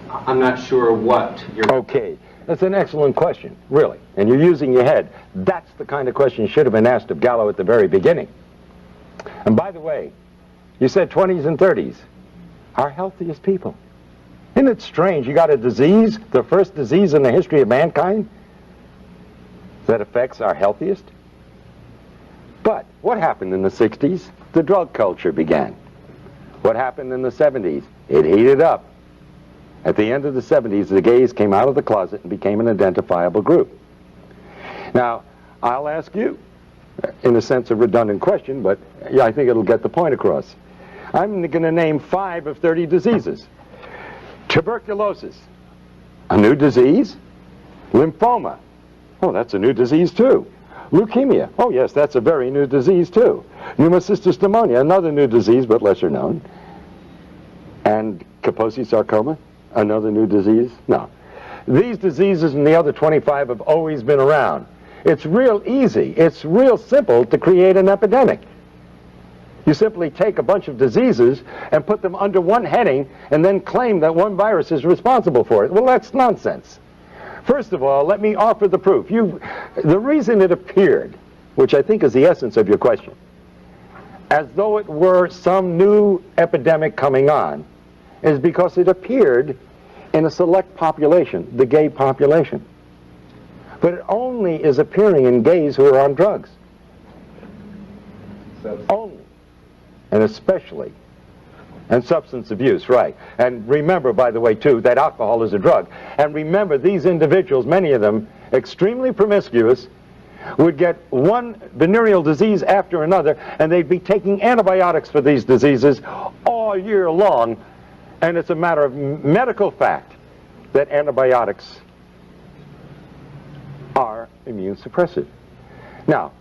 I'm not sure what you're... Okay, that's an excellent question, really, and you're using your head. That's the kind of question you should have been asked of Gallo at the very beginning. And by the way, you said 20s and 30s, our healthiest people. Isn't it strange? You got a disease, the first disease in the history of mankind, that affects our healthiest? But what happened in the 60s? The drug culture began. What happened in the 70s? It heated up. At the end of the 70s, the gays came out of the closet and became an identifiable group. Now, I'll ask you, in a sense a redundant question, but yeah, I think it'll get the point across. I'm going to name 5 of 30 diseases. Tuberculosis, a new disease. Lymphoma, oh, that's a new disease too. Leukemia, oh yes, that's a very new disease too. Pneumocystis pneumonia, another new disease but lesser known. And Kaposi sarcoma, another new disease? No. These diseases and the other 25 have always been around. It's real easy, it's real simple to create an epidemic. You simply take a bunch of diseases and put them under one heading and then claim that one virus is responsible for it. Well, that's nonsense. First of all, let me offer the proof. The reason it appeared, which I think is the essence of your question, as though it were some new epidemic coming on, is because it appeared in a select population, the gay population. But it only is appearing in gays who are on drugs. Only. And especially, and substance abuse, right. And remember, by the way, too, that alcohol is a drug. And remember, these individuals, many of them, extremely promiscuous, would get one venereal disease after another, and they'd be taking antibiotics for these diseases all year long. And it's a matter of medical fact that antibiotics are immune suppressive. Now,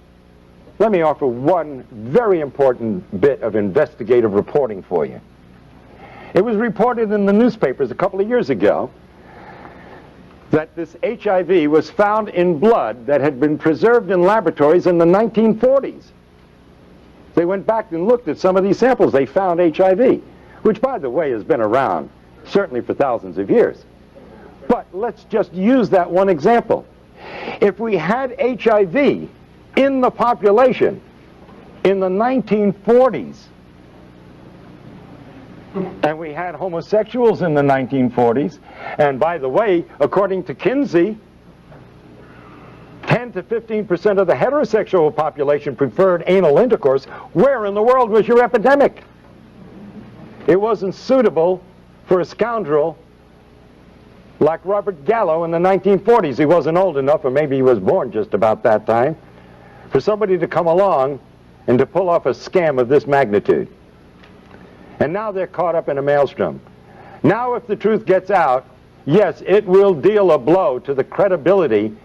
let me offer one very important bit of investigative reporting for you. It was reported in the newspapers a couple of years ago that this HIV was found in blood that had been preserved in laboratories in the 1940s. They went back and looked at some of these samples. They found HIV, which, by the way, has been around certainly for thousands of years. But let's just use that one example. If we had HIV in the population in the 1940s, and we had homosexuals in the 1940s, and by the way, according to Kinsey, 10 to 15% of the heterosexual population preferred anal intercourse, where in the world was your epidemic? It wasn't suitable for a scoundrel like Robert Gallo in the 1940s. He wasn't old enough, or maybe he was born just about that time, for somebody to come along and to pull off a scam of this magnitude. And now they're caught up in a maelstrom. Now if the truth gets out, yes, it will deal a blow to the credibility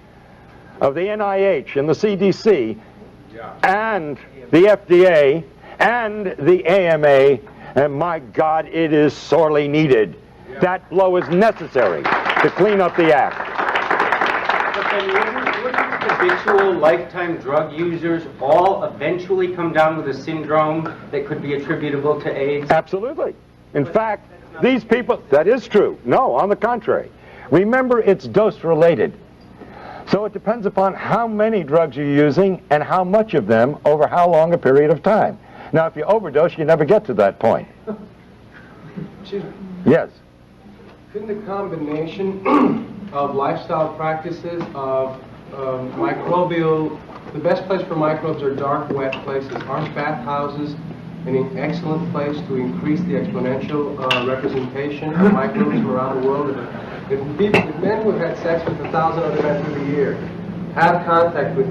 of the NIH and the CDC and the FDA and the AMA, and my God, it is sorely needed. That blow is necessary to clean up the act. But then wouldn't habitual lifetime drug users all eventually come down with a syndrome that could be attributable to AIDS? Absolutely. In fact, these people, that is true. No, on the contrary. Remember, it's dose related. So it depends upon how many drugs you're using and how much of them over how long a period of time. Now, if you overdose, you never get to that point. Yes. Couldn't the combination of lifestyle practices, of microbial, the best place for microbes are dark, wet places. Aren't bathhouses an excellent place to increase the exponential representation of microbes from around the world? If men who have had sex with 1,000 other men through the year have contact with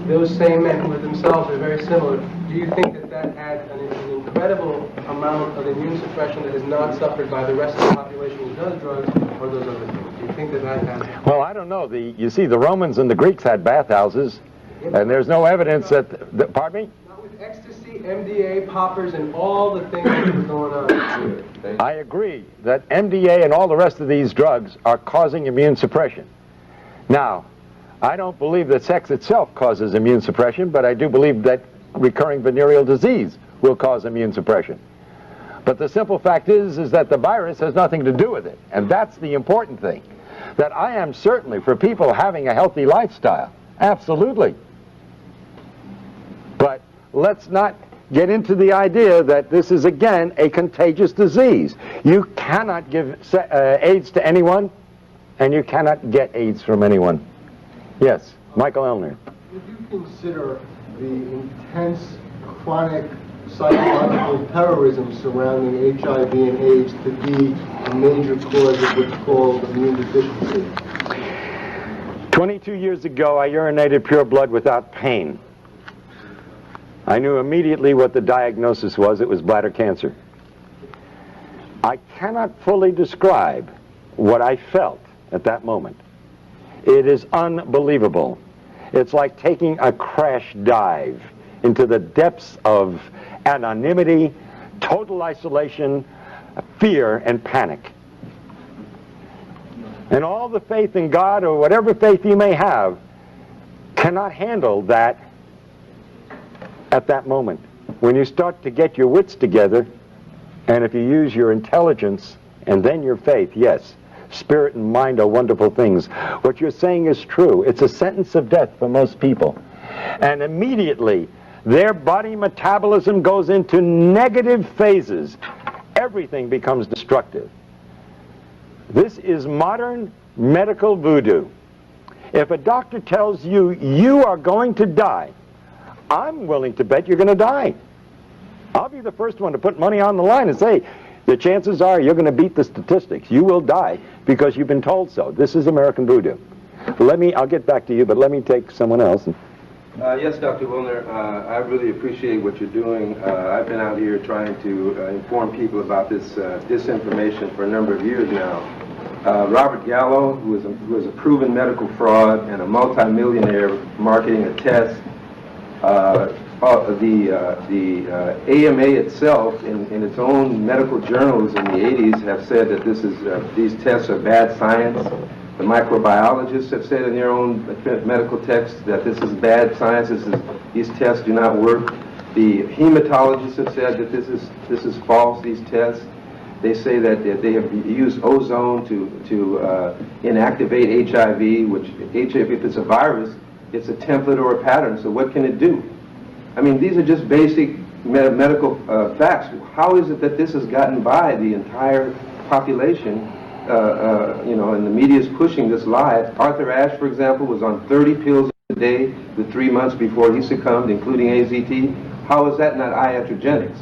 those same men who are themselves are very similar, do you think that that adds an incredible amount of immune suppression that is not suffered by the rest of the population who does drugs or those other things? Do you think that that has... Well, I don't know. You see, the Romans and the Greeks had bathhouses, and there's no evidence that pardon me? Not with ecstasy, MDA, poppers, and all the things that were going on. I agree that MDA and all the rest of these drugs are causing immune suppression. Now, I don't believe that sex itself causes immune suppression, but I do believe that recurring venereal disease will cause immune suppression. But the simple fact is that the virus has nothing to do with it, and that's the important thing. That I am certainly for people having a healthy lifestyle, absolutely. But let's not get into the idea that this is, again, a contagious disease. You cannot give AIDS to anyone, and you cannot get AIDS from anyone. Yes, Michael Elner. Would you consider the intense chronic psychological terrorism surrounding HIV and AIDS to be a major cause of what's called immune deficiency? 22 years ago, I urinated pure blood without pain. I knew immediately what the diagnosis was. It was bladder cancer. I cannot fully describe what I felt at that moment. It is unbelievable. It's like taking a crash dive into the depths of anonymity, total isolation, fear, and panic. And all the faith in God, or whatever faith you may have, cannot handle that at that moment. When you start to get your wits together, and if you use your intelligence and then your faith, yes, spirit and mind are wonderful things. What you're saying is true. It's a sentence of death for most people. And immediately, their body metabolism goes into negative phases. Everything becomes destructive. This is modern medical voodoo. If a doctor tells you, you are going to die, I'm willing to bet you're going to die. I'll be the first one to put money on the line and say, the chances are you're going to beat the statistics. You will die because you've been told so. This is American voodoo. I'll get back to you, but let me take someone else. Yes, Dr. Willner, I really appreciate what you're doing. I've been out here trying to inform people about this disinformation for a number of years now. Robert Gallo, who is a proven medical fraud and a multimillionaire marketing a test, the AMA itself, in its own medical journals in the 80s, have said that these tests are bad science. The microbiologists have said in their own medical texts that this is bad science. These tests do not work. The hematologists have said that this is false, these tests. They say that they have used ozone to inactivate HIV, which HIV, if it's a virus, it's a template or a pattern, so what can it do? I mean, these are just basic medical facts. How is it that this has gotten by the entire population, you know, and the media is pushing this lie? Arthur Ashe, for example, was on 30 pills a day the 3 months before he succumbed, including AZT. How is that not iatrogenics?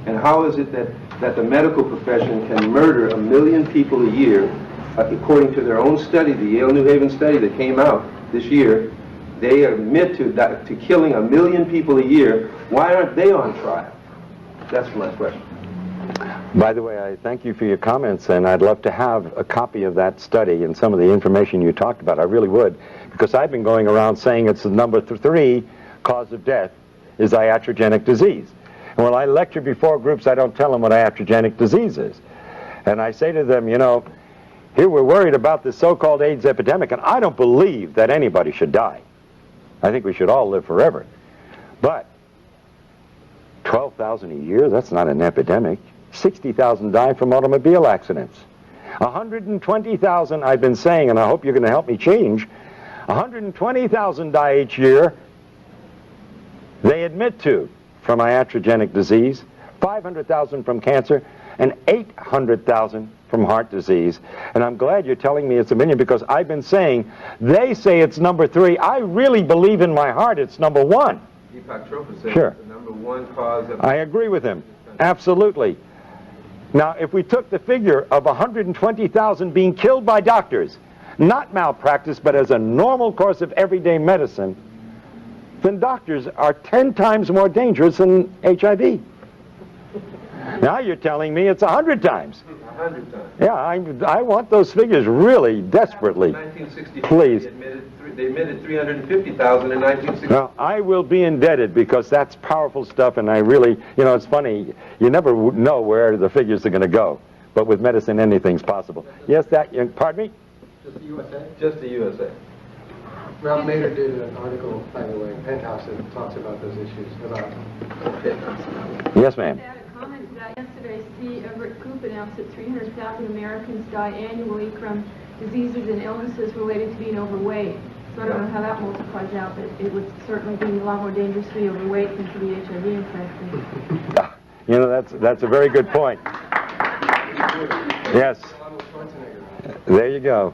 And how is it that the medical profession can murder 1 million people a year, according to their own study, the Yale New Haven study that came out this year? They admit to killing 1 million people a year. Why aren't they on trial? That's my question. By the way, I thank you for your comments, and I'd love to have a copy of that study and some of the information you talked about. I really would, because I've been going around saying it's the number 3 cause of death is iatrogenic disease. And when I lecture before groups, I don't tell them what iatrogenic disease is. And I say to them, you know, here we're worried about this so-called AIDS epidemic, and I don't believe that anybody should die. I think we should all live forever. But 12,000 a year, that's not an epidemic. 60,000 die from automobile accidents. 120,000, I've been saying, and I hope you're going to help me change, 120,000 die each year, they admit to, from iatrogenic disease, 500,000 from cancer, and 800,000 from heart disease. And I'm glad you're telling me it's 1 million, because I've been saying, they say it's number 3. I really believe in my heart it's number 1. Deepak Chopra said Sure. it's the number 1 cause of... I agree with him. Absolutely. Now, if we took the figure of 120,000 being killed by doctors, not malpractice, but as a normal course of everyday medicine, then doctors are 10 times more dangerous than HIV. Now you're telling me it's 100 times. 100 times. Yeah, I want those figures really desperately. In 1964, Please. They admitted 350,000 in 1964. Well, I will be indebted, because that's powerful stuff, and I really, you know, it's funny, you never know where the figures are going to go, but with medicine anything's possible. Yes, pardon me? Just the USA? Just the USA. Ralph Nader did an article, by the way, in Penthouse that talks about those issues. Yes, ma'am. To add a comment to that, yesterday, C. Everett Koop announced that 300,000 Americans die annually from diseases and illnesses related to being overweight. So I don't know how that multiplies out, but it would certainly be a lot more dangerous to be overweight than to be HIV infected. You know, that's a very good point. Yes. There you go.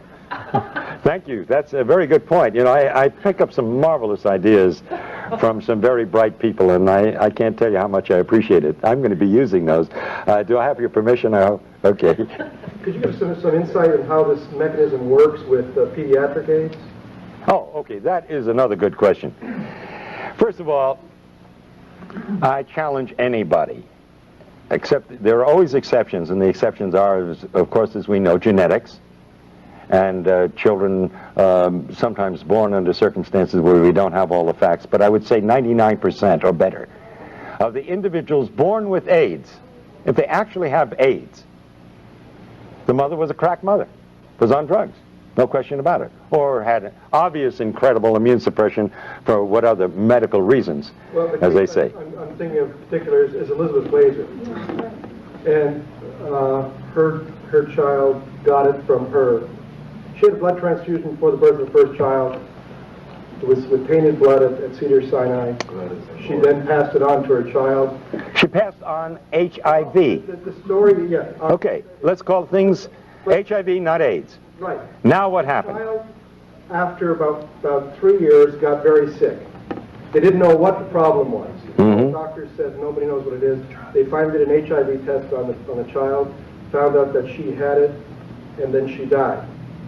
Thank you. That's a very good point. You know, I pick up some marvelous ideas from some very bright people, and I can't tell you how much I appreciate it. I'm going to be using those. Do I have your permission? I hope. Okay. Could you give some insight on how this mechanism works with pediatric AIDS? Oh, okay. That is another good question. First of all, I challenge anybody, except there are always exceptions, and the exceptions are, of course, as we know, genetics. And children sometimes born under circumstances where we don't have all the facts, but I would say 99% or better of the individuals born with AIDS, if they actually have AIDS, the mother was a crack mother, was on drugs, no question about it, or had obvious incredible immune suppression for what other medical reasons, as they say. I'm thinking of particular is Elizabeth Blazer, and her child got it from her. She had a blood transfusion before the birth of the first child. It was with tainted blood at Cedars-Sinai. She then passed it on to her child. She passed on HIV. The story, yeah. Okay, let's call things HIV, not AIDS. Right. Now what The happened? child, after about 3 years, got very sick. They didn't know what the problem was. Mhm. The doctor said nobody knows what it is. They finally did an HIV test on the child, found out that she had it, and then she died.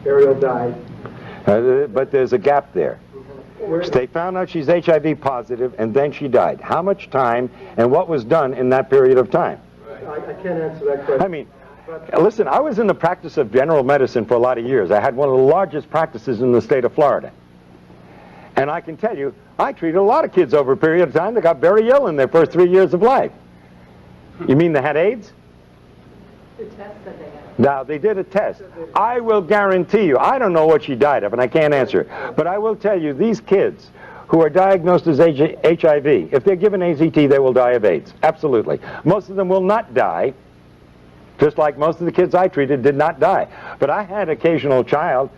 Ariel died. But there's a gap there. Where- They found out she's HIV positive, and then she died. How much time and what was done in that period of time? I can't answer that question. I mean, listen, I was in the practice of general medicine for a lot of years. I had one of the largest practices in the state of Florida. And I can tell you, I treated a lot of kids over a period of time that got very ill in their first 3 years of life. You mean they had AIDS? The test that they had. Now, they did a test. I will guarantee you, I don't know what she died of, and I can't answer. But I will tell you, these kids who are diagnosed as HIV, if they're given AZT, they will die of AIDS. Absolutely. Most of them will not die, just like most of the kids I treated did not die. But I had an occasional child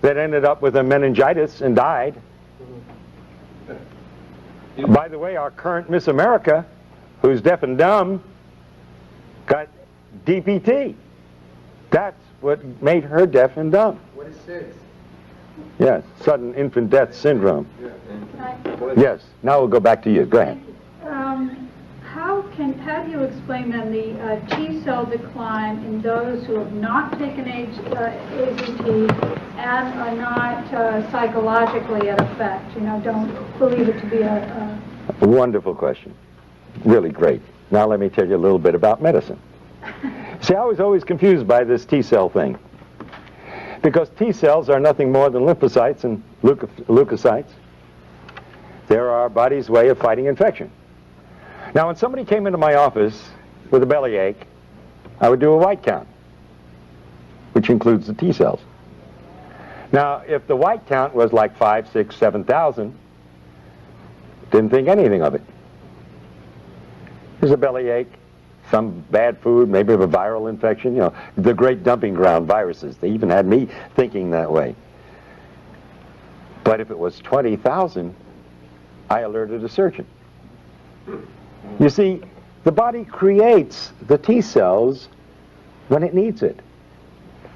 that ended up with a meningitis and died. By the way, our current Miss America, who's deaf and dumb, got DPT. That's what made her deaf and dumb. What is SIDS? Yes, sudden infant death syndrome. Can Yes, now we'll go back to you. Go ahead. how do you explain then the T-cell decline in those who have not taken AZT and are not psychologically at effect? You know, don't believe it to be a Wonderful question. Really great. Now let me tell you a little bit about medicine. See, I was always confused by this T-cell thing. Because T-cells are nothing more than lymphocytes and leukocytes. They're our body's way of fighting infection. Now, when somebody came into my office with a bellyache, I would do a white count, which includes the T-cells. Now, if the white count was like 5, 6, 7,000, didn't think anything of it. There's a bellyache, some bad food, maybe a viral infection, you know, the great dumping ground viruses. They even had me thinking that way. But if it was 20,000, I alerted a surgeon. You see, the body creates the T cells when it needs it.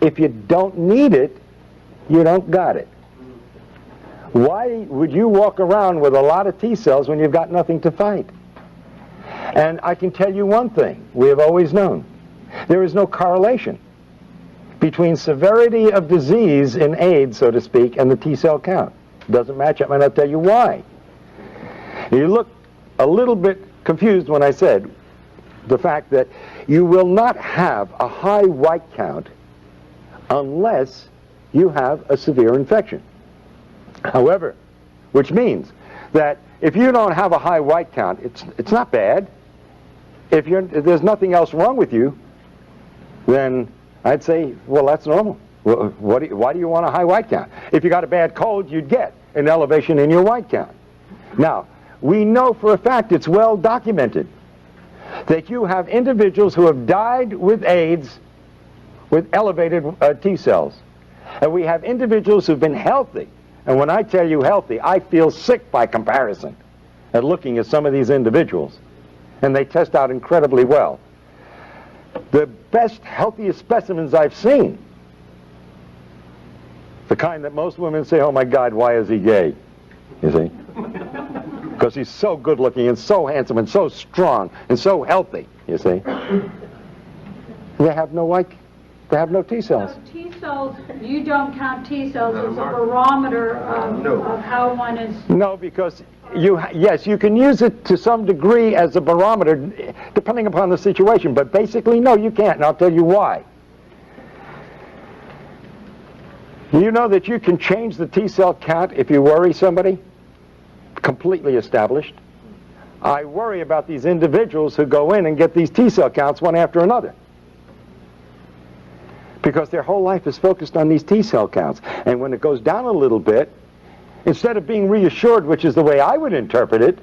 If you don't need it, you don't got it. Why would you walk around with a lot of T cells when you've got nothing to fight? And I can tell you one thing we have always known. There is no correlation between severity of disease in AIDS, so to speak, and the T-cell count. It doesn't match up, and I'll tell you why. You look a little bit confused when I said the fact that you will not have a high white count unless you have a severe infection. However, which means that if you don't have a high white count, it's not bad. If there's nothing else wrong with you, then I'd say, well, that's normal. Well, why do you want a high white count? If you got a bad cold, you'd get an elevation in your white count. Now, we know for a fact, it's well documented, that you have individuals who have died with AIDS with elevated T cells. And we have individuals who've been healthy. And when I tell you healthy, I feel sick by comparison at looking at some of these individuals. And they test out incredibly well. The best, healthiest specimens I've seen, the kind that most women say, oh my God, why is he gay? You see? Because he's so good looking and so handsome and so strong and so healthy, you see? They have no T cells. So T cells, you don't count T cells as a barometer of how one is. No, because yes, you can use it to some degree as a barometer, depending upon the situation, but basically, no, you can't, and I'll tell you why. You know that you can change the T cell count if you worry somebody? Completely established. I worry about these individuals who go in and get these T cell counts one after another, because their whole life is focused on these T cell counts. And when it goes down a little bit, instead of being reassured, which is the way I would interpret it,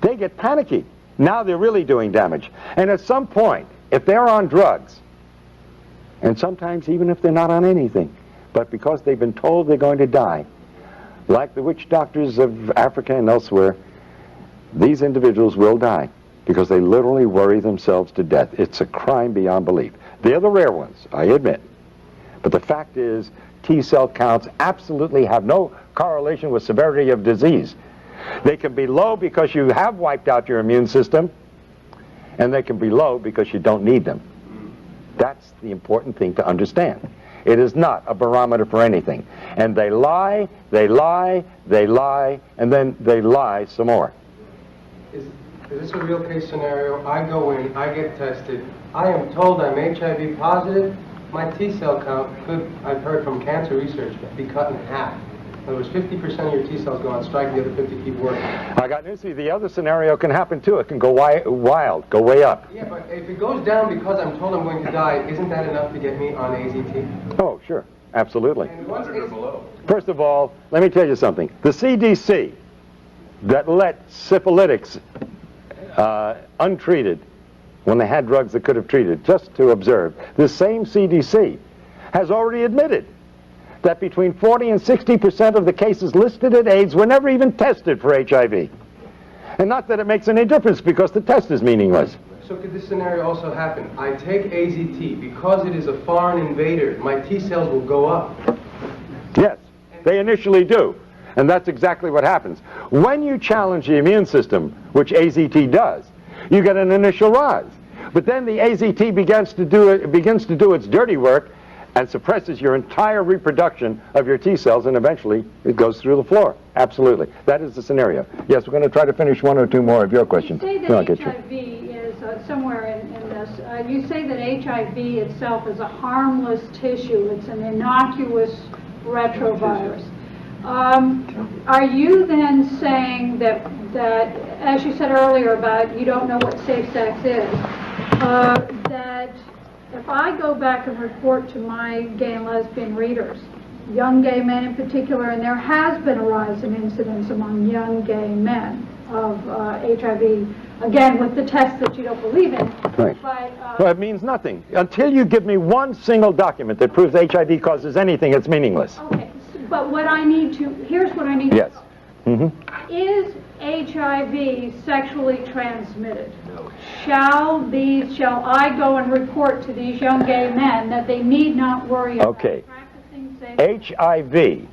they get panicky. Now they're really doing damage. And at some point, if they're on drugs, and sometimes even if they're not on anything, but because they've been told they're going to die, like the witch doctors of Africa and elsewhere, these individuals will die because they literally worry themselves to death. It's a crime beyond belief. They're the rare ones, I admit. But the fact is, T-cell counts absolutely have no correlation with severity of disease. They can be low because you have wiped out your immune system, and they can be low because you don't need them. That's the important thing to understand. It is not a barometer for anything. And they lie, they lie, they lie, and then they lie some more. Is this a real case scenario? I go in, I get tested, I am told I'm HIV positive, my T-cell count could, I've heard from cancer research, be cut in half. In other words, 50% of your T-cells go on strike, the other 50 keep working. I got news for you. The other scenario can happen too. It can go wild, go way up. Yeah, but if it goes down because I'm told I'm going to die, isn't that enough to get me on AZT? Oh, sure. Absolutely. And once First of all, let me tell you something. The CDC that let syphilitics untreated when they had drugs that could have treated, just to observe, the same CDC has already admitted that between 40 and 60% of the cases listed at AIDS were never even tested for HIV. And not that it makes any difference, because the test is meaningless. So could this scenario also happen? I take AZT, because it is a foreign invader, my T cells will go up. Yes, they initially do. And that's exactly what happens. When you challenge the immune system, which AZT does, you get an initial rise. But then the AZT begins to do its dirty work and suppresses your entire reproduction of your T cells, and eventually it goes through the floor. Absolutely. That is the scenario. Yes, we're going to try to finish one or two more of your questions. You say that HIV is somewhere in this. You say that HIV itself is a harmless tissue. It's an innocuous retrovirus. Are you then saying that, as you said earlier about you don't know what safe sex is, that if I go back and report to my gay and lesbian readers, young gay men in particular, and there has been a rise in incidence among young gay men of HIV, again with the test that you don't believe in. Right. But, Well, it means nothing. Until you give me one single document that proves HIV causes anything, it's meaningless. okay, but what I need to, here's what I need to Yes. know. Is HIV sexually transmitted? No. Shall I go and report to these young gay men that they need not worry about practicing safe? HIV,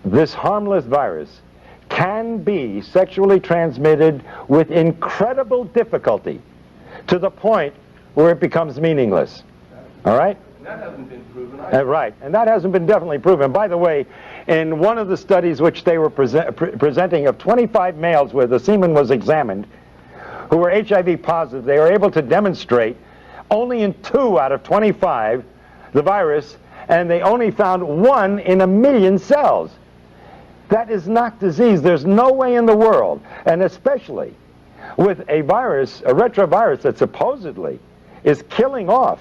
this harmless virus, can be sexually transmitted with incredible difficulty to the point where it becomes meaningless. All right? And that hasn't been proven either. Right, and that hasn't been definitely proven. By the way, in one of the studies which they were presenting of 25 males where the semen was examined, who were HIV positive, they were able to demonstrate only in 2 out of 25 the virus, and they only found 1 in 1,000,000 cells. That is not disease. There's no way in the world, and especially with a virus, a retrovirus that supposedly is killing off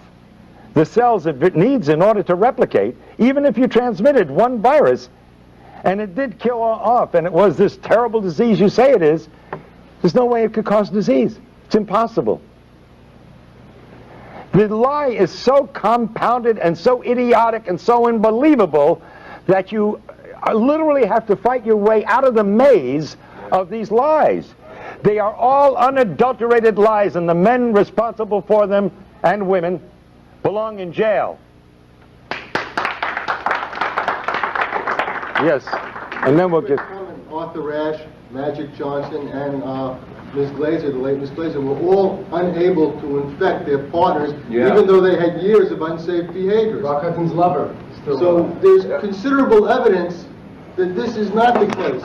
the cells it needs in order to replicate, even if you transmitted 1 virus, and it did kill off, and it was this terrible disease you say it is, there's no way it could cause disease. It's impossible. The lie is so compounded and so idiotic and so unbelievable that you literally have to fight your way out of the maze of these lies. They are all unadulterated lies, and the men responsible for them, and women, belong in jail. Yes, and then we'll just... Arthur Ashe, Magic Johnson, and Ms. Glazer, the late Ms. Glazer, were all unable to infect their partners, even though they had years of unsafe behaviors. Rock Hudson's lover. So there's considerable evidence that this is not the case.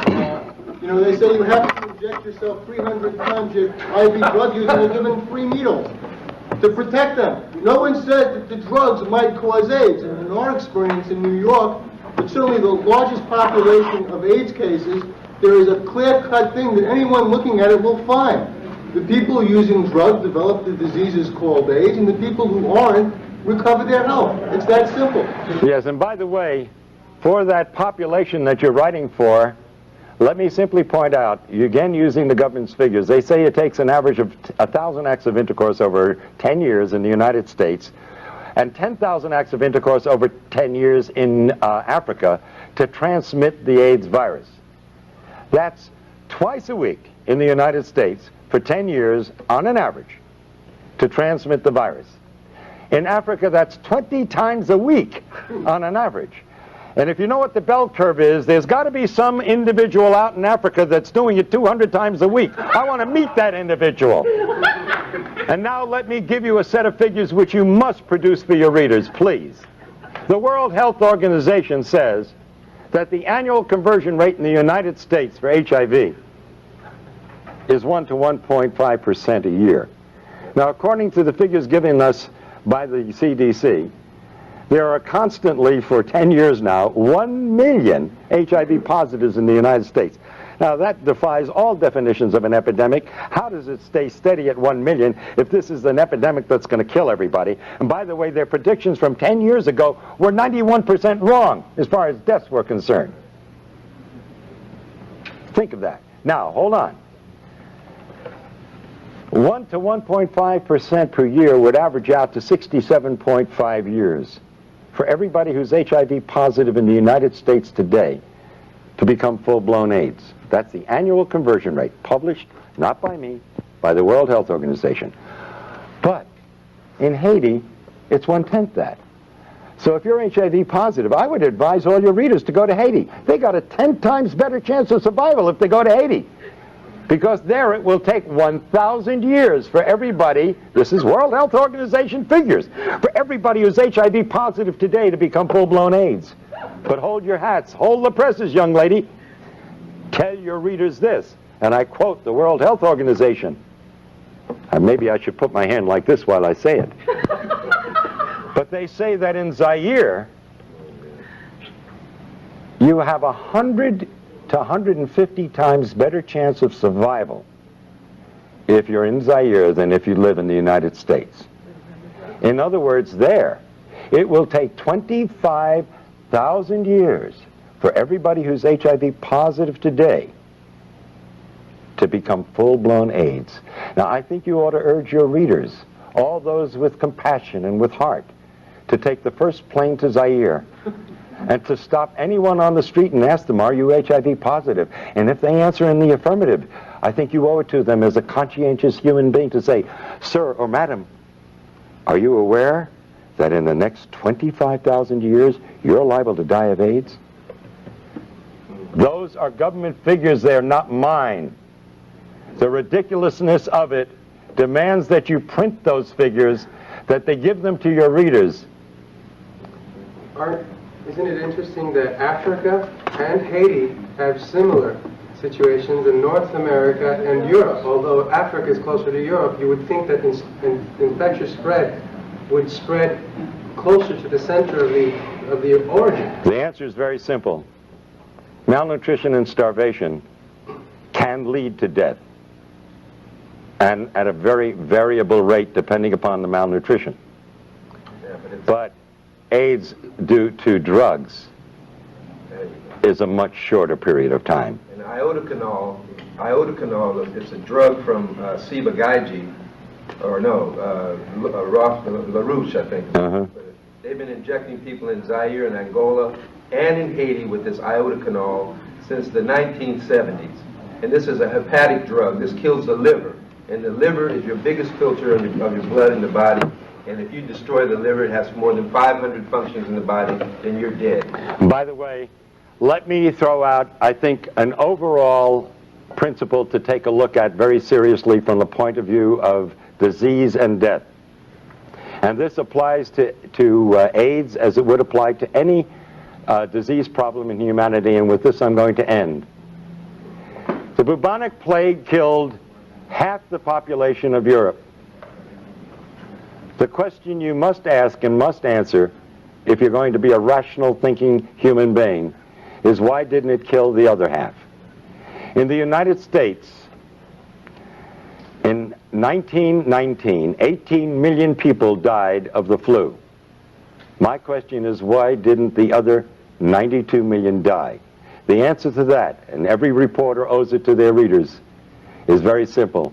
You know, they say you have to inject yourself 300 times your IV drug users are given free needles to protect them. No one said that the drugs might cause AIDS. And in our experience in New York, but certainly the largest population of AIDS cases, there is a clear-cut thing that anyone looking at it will find. The people using drugs develop the diseases called AIDS, and the people who aren't recover their health. It's that simple. Yes, and by the way, for that population that you're writing for, let me simply point out, again using the government's figures, they say it takes an average of 1,000 acts of intercourse over 10 years in the United States and 10,000 acts of intercourse over 10 years in Africa to transmit the AIDS virus. That's twice a week in the United States for 10 years on an average to transmit the virus. In Africa, that's 20 times a week on an average. And if you know what the bell curve is, there's got to be some individual out in Africa that's doing it 200 times a week. I want to meet that individual. And now let me give you a set of figures which you must produce for your readers, please. The World Health Organization says that the annual conversion rate in the United States for HIV is 1 to 1.5% a year. Now, according to the figures given us by the CDC, there are constantly, for 10 years now, 1 million HIV positives in the United States. Now, that defies all definitions of an epidemic. How does it stay steady at 1 million if this is an epidemic that's going to kill everybody? And by the way, their predictions from 10 years ago were 91% wrong as far as deaths were concerned. Think of that. Now, hold on. 1 to 1.5% per year would average out to 67.5 years for everybody who's HIV positive in the United States today to become full-blown AIDS. That's the annual conversion rate, published not by me, by the World Health Organization. But in Haiti, it's 1/10 that. So if you're HIV positive, I would advise all your readers to go to Haiti. They got a 10 times better chance of survival if they go to Haiti. Because there it will take 1,000 years for everybody, this is World Health Organization figures, for everybody who's HIV positive today to become full-blown AIDS. But hold your hats, hold the presses, young lady. Tell your readers this, and I quote the World Health Organization. Maybe I should put my hand like this while I say it. But they say that in Zaire, you have 100 to 150 times better chance of survival if you're in Zaire than if you live in the United States. In other words, there, it will take 25,000 years for everybody who's HIV positive today to become full-blown AIDS. Now, I think you ought to urge your readers, all those with compassion and with heart, to take the first plane to Zaire and to stop anyone on the street and ask them, are you HIV positive? And if they answer in the affirmative, I think you owe it to them as a conscientious human being to say, sir or madam, are you aware that in the next 25,000 years, you're liable to die of AIDS? Those are government figures, they're not mine. The ridiculousness of it demands that you print those figures, that they give them to your readers. Isn't it interesting that Africa and Haiti have similar situations in North America and Europe? Although Africa is closer to Europe, you would think that infectious spread would spread closer to the center of the origin. The answer is very simple. Malnutrition and starvation can lead to death, and at a very variable rate depending upon the malnutrition. But AIDS due to drugs is a much shorter period of time. And iodocanol, it's a drug from Ciba-Geigy, or no, LaRouche, I think. They've been injecting people in Zaire and Angola and in Haiti with this iodocanol since the 1970s. And this is a hepatic drug. This kills the liver. And the liver is your biggest filter of your blood in the body. And if you destroy the liver, it has more than 500 functions in the body, then you're dead. By the way, let me throw out, I think, an overall principle to take a look at very seriously from the point of view of disease and death. And this applies to AIDS as it would apply to any disease problem in humanity, and with this I'm going to end. The bubonic plague killed half the population of Europe. The question you must ask and must answer, if you're going to be a rational thinking human being, is why didn't it kill the other half? In the United States, in 1919, 18 million people died of the flu. My question is, why didn't the other 92 million die? The answer to that, and every reporter owes it to their readers, is very simple.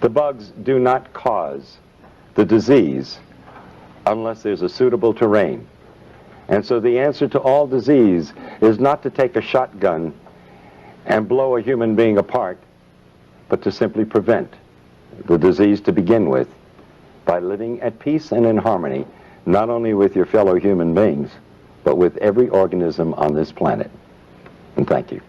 The bugs do not cause the disease unless there's a suitable terrain. And so the answer to all disease is not to take a shotgun and blow a human being apart, but to simply prevent the disease to begin with by living at peace and in harmony, not only with your fellow human beings, but with every organism on this planet. And thank you.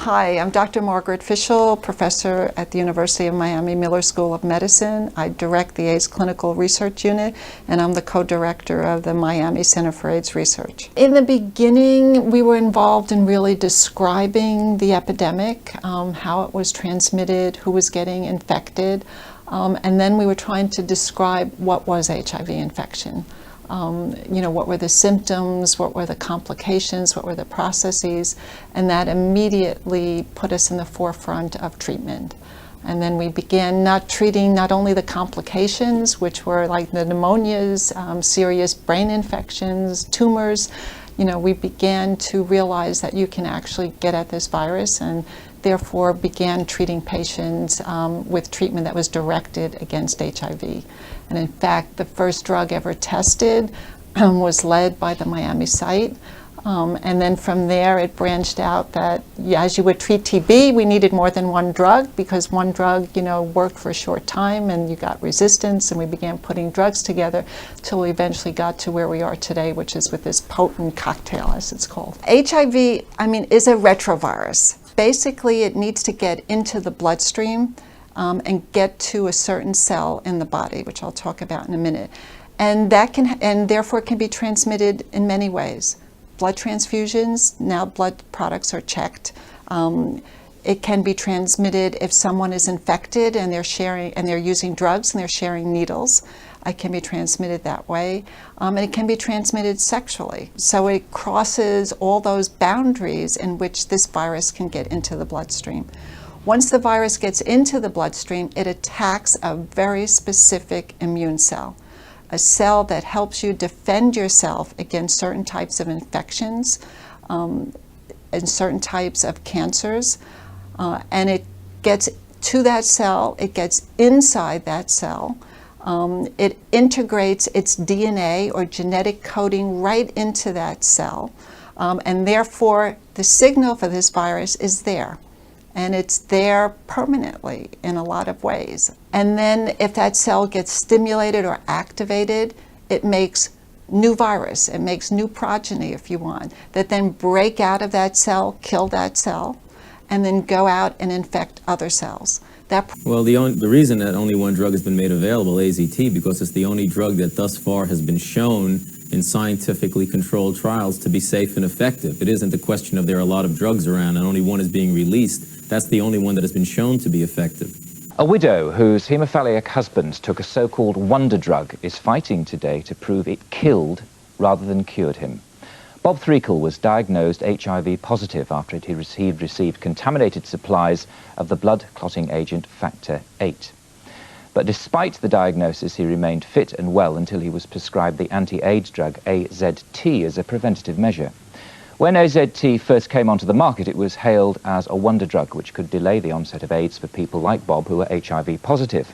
Hi, I'm Dr. Margaret Fischel, professor at the University of Miami Miller School of Medicine. I direct the AIDS Clinical Research Unit, and I'm the co-director of the Miami Center for AIDS Research. In the beginning, we were involved in really describing the epidemic, how it was transmitted, who was getting infected, and then we were trying to describe what was HIV infection. What were the symptoms, what were the complications, what were the processes, and that immediately put us in the forefront of treatment. And then we began treating not only the complications, which were like the pneumonias, serious brain infections, tumors. We began to realize that you can actually get at this virus, and therefore began treating patients with treatment that was directed against HIV. And in fact, the first drug ever tested was led by the Miami site. And then from there, it branched out that as you would treat TB, we needed more than one drug, because one drug, worked for a short time and you got resistance, and we began putting drugs together till we eventually got to where we are today, which is with this potent cocktail, as it's called. HIV, is a retrovirus. Basically, it needs to get into the bloodstream and get to a certain cell in the body, which I'll talk about in a minute. And therefore can be transmitted in many ways. Blood transfusions, now blood products are checked. It can be transmitted if someone is infected and they're using drugs and they're sharing needles. It can be transmitted that way. And it can be transmitted sexually. So it crosses all those boundaries in which this virus can get into the bloodstream. Once the virus gets into the bloodstream, it attacks a very specific immune cell, a cell that helps you defend yourself against certain types of infections and certain types of cancers. And it gets to that cell, it gets inside that cell. It integrates its DNA or genetic coding right into that cell. And therefore, the signal for this virus is there. And it's there permanently in a lot of ways. And then if that cell gets stimulated or activated, it makes new virus, it makes new progeny, if you want, that then break out of that cell, kill that cell, and then go out and infect other cells. Well, the reason that only one drug has been made available, AZT, because it's the only drug that thus far has been shown in scientifically controlled trials to be safe and effective. It isn't a question of there are a lot of drugs around and only one is being released. That's the only one that has been shown to be effective. A widow whose haemophiliac husband took a so-called wonder drug is fighting today to prove it killed rather than cured him. Bob Threakle was diagnosed HIV positive after he received contaminated supplies of the blood clotting agent factor VIII. But despite the diagnosis, he remained fit and well until he was prescribed the anti-AIDS drug AZT as a preventative measure. When AZT first came onto the market, it was hailed as a wonder drug which could delay the onset of AIDS for people like Bob who were HIV positive.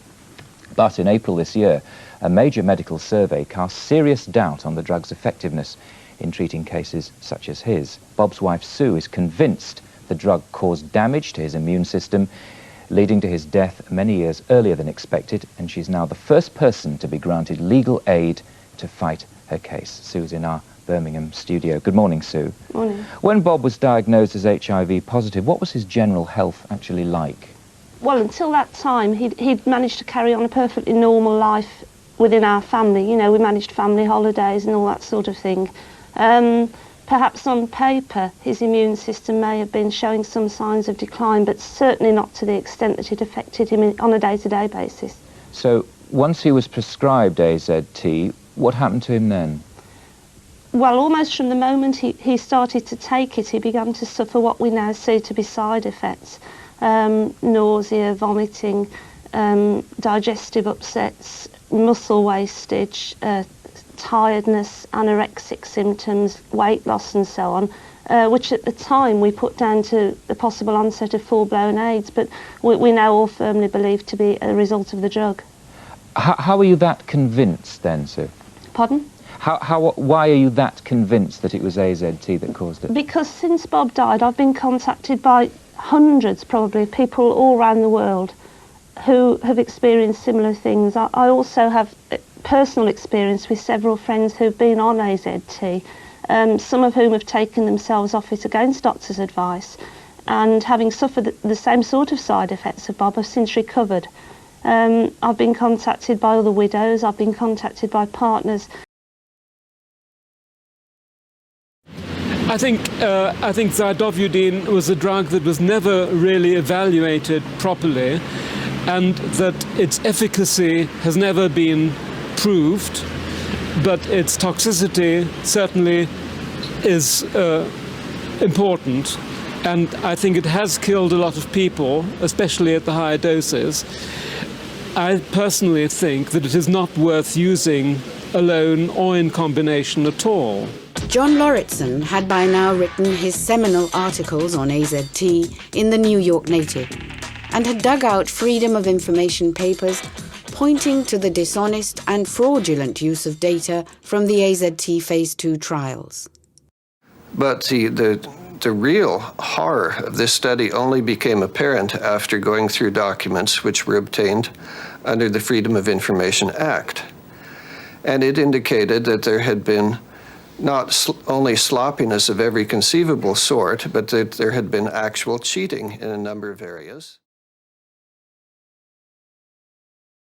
But in April this year, a major medical survey cast serious doubt on the drug's effectiveness in treating cases such as his. Bob's wife Sue is convinced the drug caused damage to his immune system, leading to his death many years earlier than expected, and she's now the first person to be granted legal aid to fight her case. Sue's in our Birmingham studio. Good morning, Sue. Morning. When Bob was diagnosed as HIV positive, what was his general health actually like? Well, until that time, he'd managed to carry on a perfectly normal life within our family. You know, we managed family holidays and all that sort of thing. Perhaps on paper, his immune system may have been showing some signs of decline, but certainly not to the extent that it affected him on a day-to-day basis. So, once he was prescribed AZT, what happened to him then? Well, almost from the moment he started to take it, he began to suffer what we now see to be side effects. Nausea, vomiting, digestive upsets, muscle wastage, tiredness, anorexic symptoms, weight loss and so on, which at the time we put down to the possible onset of full-blown AIDS, but we now all firmly believe to be a result of the drug. How are you that convinced then, Sue? Pardon? Why are you that convinced that it was AZT that caused it? Because since Bob died, I've been contacted by hundreds, probably, of people all around the world who have experienced similar things. I also have personal experience with several friends who've been on AZT, some of whom have taken themselves off it against doctor's advice, and having suffered the same sort of side effects of Bob, I've since recovered. I've been contacted by other widows, I've been contacted by partners. I think zidovudine was a drug that was never really evaluated properly, and that its efficacy has never been proved, but its toxicity certainly is important, and I think it has killed a lot of people, especially at the higher doses. I personally think that it is not worth using alone or in combination at all. John Lauritsen had by now written his seminal articles on AZT in the New York Native, and had dug out freedom of information papers pointing to the dishonest and fraudulent use of data from the AZT Phase 2 trials. But the real horror of this study only became apparent after going through documents which were obtained under the Freedom of Information Act. And it indicated that there had been not only sloppiness of every conceivable sort, but that there had been actual cheating in a number of areas.